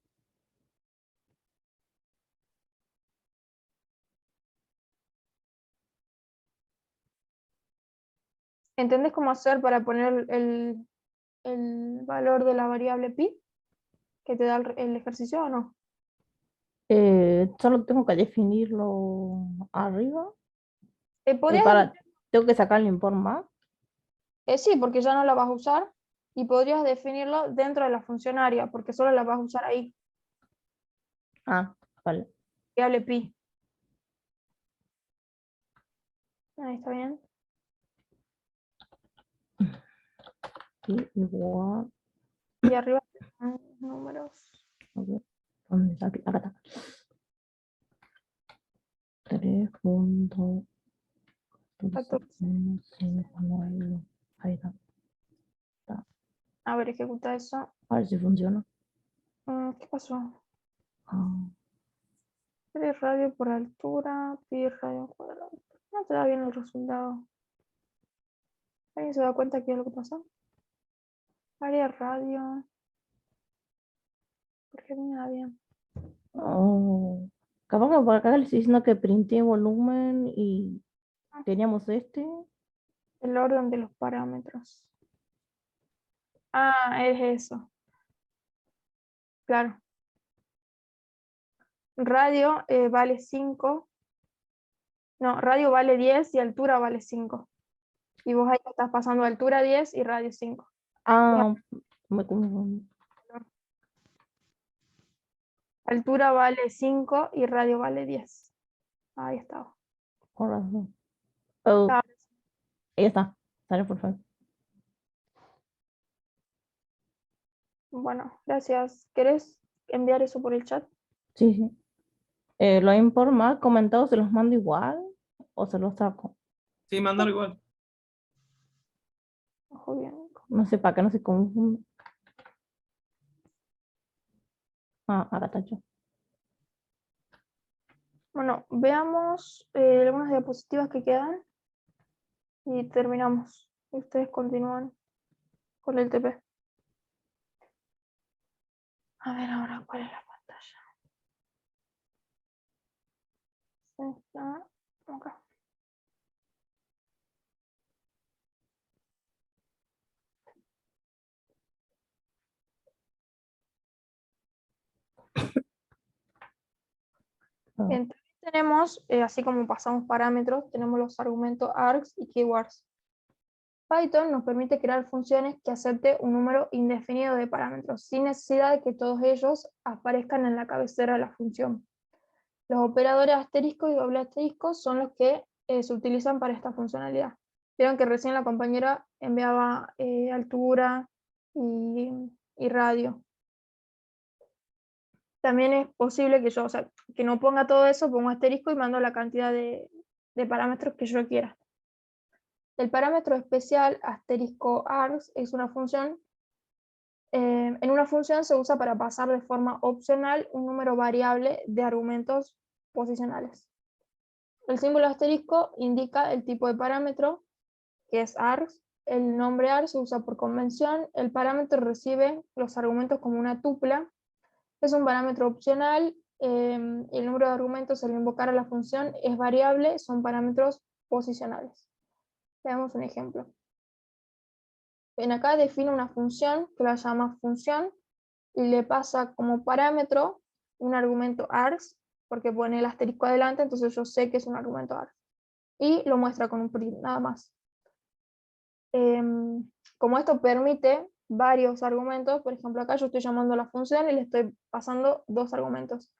Speaker 1: ¿Entendés cómo hacer para poner el valor de la variable pi que te da el ejercicio o no?
Speaker 8: Solo tengo que definirlo arriba.
Speaker 1: Podrías
Speaker 8: Tengo que sacar el import más.
Speaker 1: Sí, porque ya no la vas a usar y podrías definirlo dentro de la función área, porque solo la vas a usar ahí,
Speaker 8: Ah, vale.
Speaker 1: variable pi. Ahí está bien.
Speaker 8: Pi igual.
Speaker 1: Y arriba están los números.
Speaker 8: A ver, ¿dónde está pi? Acá está. 3.591. Ahí está.
Speaker 1: A ver, ejecuta eso.
Speaker 8: A ver si funciona.
Speaker 1: ¿Qué pasó?
Speaker 8: Ah,
Speaker 1: Pi radio por altura, pi radio al cuadrado. No te da bien el resultado. ¿Alguien se da cuenta qué es lo que pasó? Área radio. ¿Por qué me da bien?
Speaker 8: oh. Capaz que por acá le estoy diciendo que printé volumen y teníamos este.
Speaker 1: El orden de los parámetros. Ah, es eso. Claro. Radio vale 5. No, radio vale 10 y altura vale 5. Y vos ahí estás pasando altura 10 y radio 5.
Speaker 8: Ah, me confundí.
Speaker 1: Altura vale 5 y radio vale 10. Ahí está.
Speaker 8: Con razón. Oh,
Speaker 1: Ah,
Speaker 8: ahí está. Sale, por favor.
Speaker 1: bueno, gracias. ¿Querés enviar eso por el chat?
Speaker 8: Sí, sí. Los import más comentados, ¿se los mando igual o se los saco?
Speaker 2: Sí, mándalo igual.
Speaker 1: Ojo bien.
Speaker 8: No sé, para que no se confunda. Ah, acá está yo.
Speaker 1: Bueno, veamos algunas diapositivas que quedan y terminamos. Y ustedes continúan con el TP. A ver ahora cuál es la pantalla. Está acá. Bien, también tenemos, así como pasamos parámetros, tenemos los argumentos args y keywords. Python nos permite crear funciones que acepte un número indefinido de parámetros, sin necesidad de que todos ellos aparezcan en la cabecera de la función. Los operadores asterisco y doble asterisco son los que se utilizan para esta funcionalidad. Vieron que recién la compañera enviaba altura y radio. También es posible que yo, o sea, que no ponga todo eso, pongo asterisco y mando la cantidad de parámetros que yo quiera. El parámetro especial asterisco args es una función. En una función se usa para pasar de forma opcional un número variable de argumentos posicionales. El símbolo asterisco indica el tipo de parámetro, que es args. El nombre args se usa por convención. El parámetro recibe los argumentos como una tupla. Es un parámetro opcional. El número de argumentos al invocar a la función es variable, son parámetros posicionales. Veamos un ejemplo. Ven acá, define una función que la llama función y le pasa como parámetro un argumento args, porque pone el asterisco adelante, entonces yo sé que es un argumento args. Y lo muestra con un print, nada más. Como esto permite varios argumentos, por ejemplo acá yo estoy llamando a la función y le estoy pasando 2 argumentos.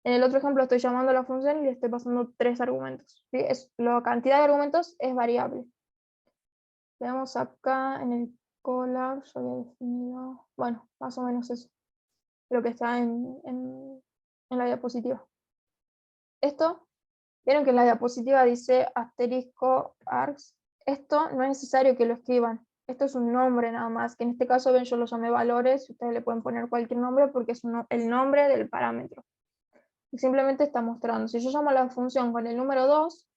Speaker 1: En el otro ejemplo estoy llamando a la función y le estoy pasando 3 argumentos. ¿Sí? La cantidad de argumentos es variable. Veamos acá en el Colab, yo había definido, bueno, más o menos eso, lo que está en la diapositiva. Esto, vieron que en la diapositiva dice asterisco args. Esto no es necesario que lo escriban. Esto es un nombre nada más, que en este caso ven yo lo llamé valores, ustedes le pueden poner cualquier nombre porque es el nombre del parámetro. Y simplemente está mostrando. Si yo llamo a la función con el número 2,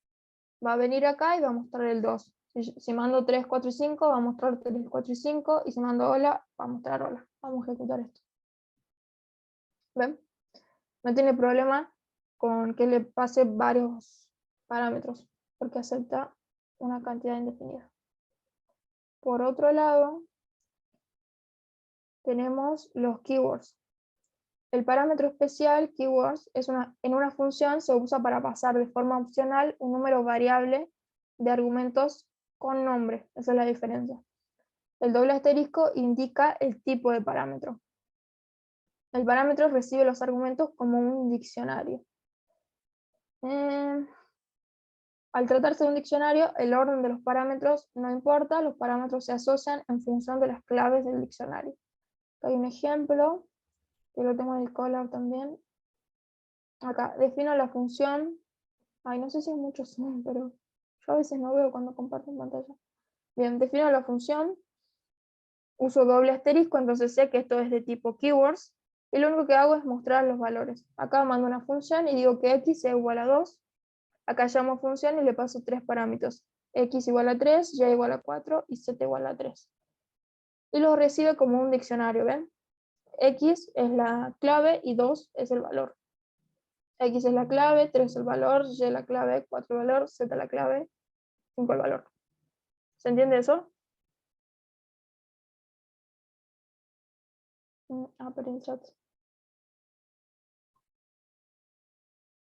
Speaker 1: va a venir acá y va a mostrar el 2. Si mando 3, 4 y 5, va a mostrar 3, 4 y 5. Y si mando hola, va a mostrar hola. Vamos a ejecutar esto. ¿Ven? No tiene problema con que le pase varios parámetros, porque acepta una cantidad indefinida. Por otro lado, tenemos los keywords. El parámetro especial, keywords, en una función se usa para pasar de forma opcional un número variable de argumentos con nombre. Esa es la diferencia. El doble asterisco indica el tipo de parámetro. El parámetro recibe los argumentos como un diccionario. Al tratarse de un diccionario, el orden de los parámetros no importa, los parámetros se asocian en función de las claves del diccionario. Acá hay un ejemplo, que lo tengo en el Colab también. Acá, defino la función. Ay, no sé si es mucho zoom, pero yo a veces no veo cuando comparto en pantalla. Bien, defino la función, uso doble asterisco, entonces sé que esto es de tipo keywords, y lo único que hago es mostrar los valores. Acá mando una función y digo que x es igual a 2. Acá llamo función y le paso 3 parámetros. X igual a 3, y igual a 4 y z igual a 3. Y los recibe como un diccionario, ¿ven? X es la clave y 2 es el valor. X es la clave, 3 es el valor, y la clave, 4 el valor, z la clave, 5 el valor. ¿Se entiende eso? Pero en chat.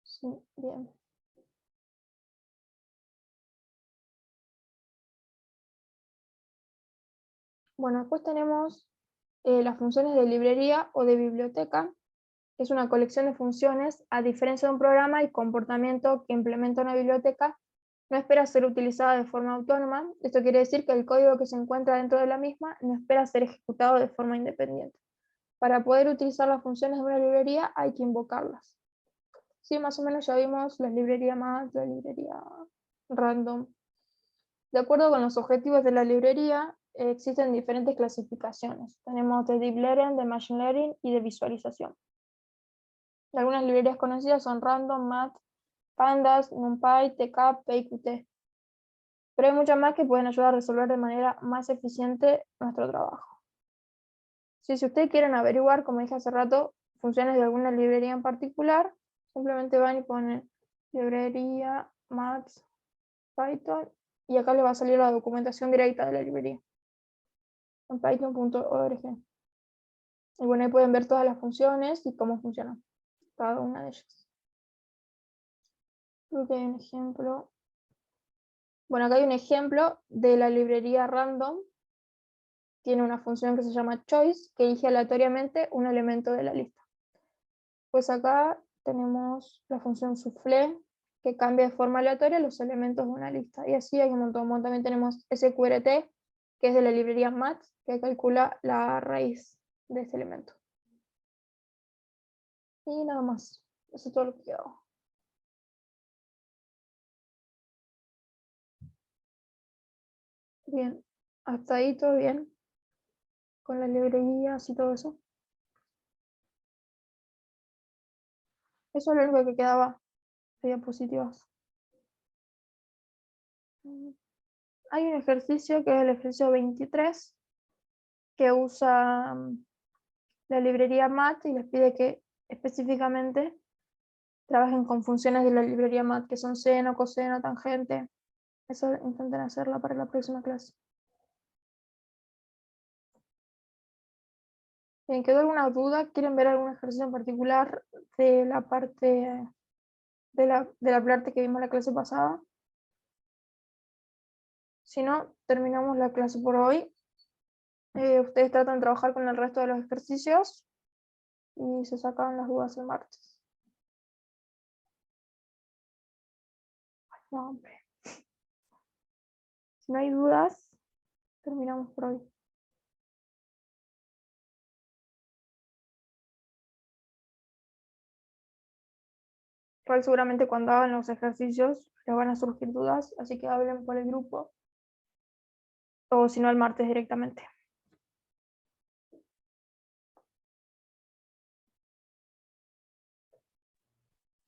Speaker 1: Sí, bien. Bueno, después tenemos las funciones de librería o de biblioteca. Es una colección de funciones. A diferencia de un programa, el comportamiento que implementa una biblioteca no espera ser utilizada de forma autónoma. Esto quiere decir que el código que se encuentra dentro de la misma no espera ser ejecutado de forma independiente. Para poder utilizar las funciones de una librería hay que invocarlas. Sí, más o menos ya vimos la librería Math, la librería Random. De acuerdo con los objetivos de la librería, existen diferentes clasificaciones. Tenemos de Deep Learning, de Machine Learning y de visualización. Algunas librerías conocidas son Random, Math, Pandas, NumPy, TCAP, PyQt. Pero hay muchas más que pueden ayudar a resolver de manera más eficiente nuestro trabajo. Si ustedes quieren averiguar, como dije hace rato, funciones de alguna librería en particular, simplemente van y ponen librería, Math, Python, y acá les va a salir la documentación directa de la librería en python.org. Y bueno, ahí pueden ver todas las funciones y cómo funcionan cada una de ellas. Creo que hay un ejemplo. Bueno, acá hay un ejemplo de la librería Random. Tiene una función que se llama choice, que elige aleatoriamente un elemento de la lista. Pues acá tenemos la función soufflé, que cambia de forma aleatoria los elementos de una lista. Y así hay un montón. También tenemos sqrt, que es de la librería math, que calcula la raíz de ese elemento. Y nada más. Eso es todo lo que hago. Bien. Hasta ahí todo bien. Con las librerías y todo eso. Eso es lo único que quedaba de diapositivas. Hay un ejercicio que es el ejercicio 23, que usa la librería Math y les pide que específicamente trabajen con funciones de la librería Math, que son seno, coseno, tangente. Eso intenten hacerla para la próxima clase. Bien, ¿quedó alguna duda? ¿Quieren ver algún ejercicio en particular de la parte de la parte que vimos en la clase pasada? Si no, terminamos la clase por hoy. Ustedes tratan de trabajar con el resto de los ejercicios y se sacan las dudas el martes. No, hombre. Si no hay dudas, terminamos por hoy. Igual seguramente cuando hagan los ejercicios les van a surgir dudas, así que hablen por el grupo. O si no, el martes directamente.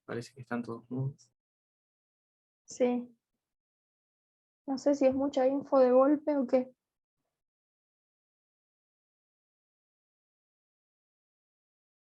Speaker 2: Parece que están todos juntos.
Speaker 1: Sí. No sé si es mucha info de golpe o qué.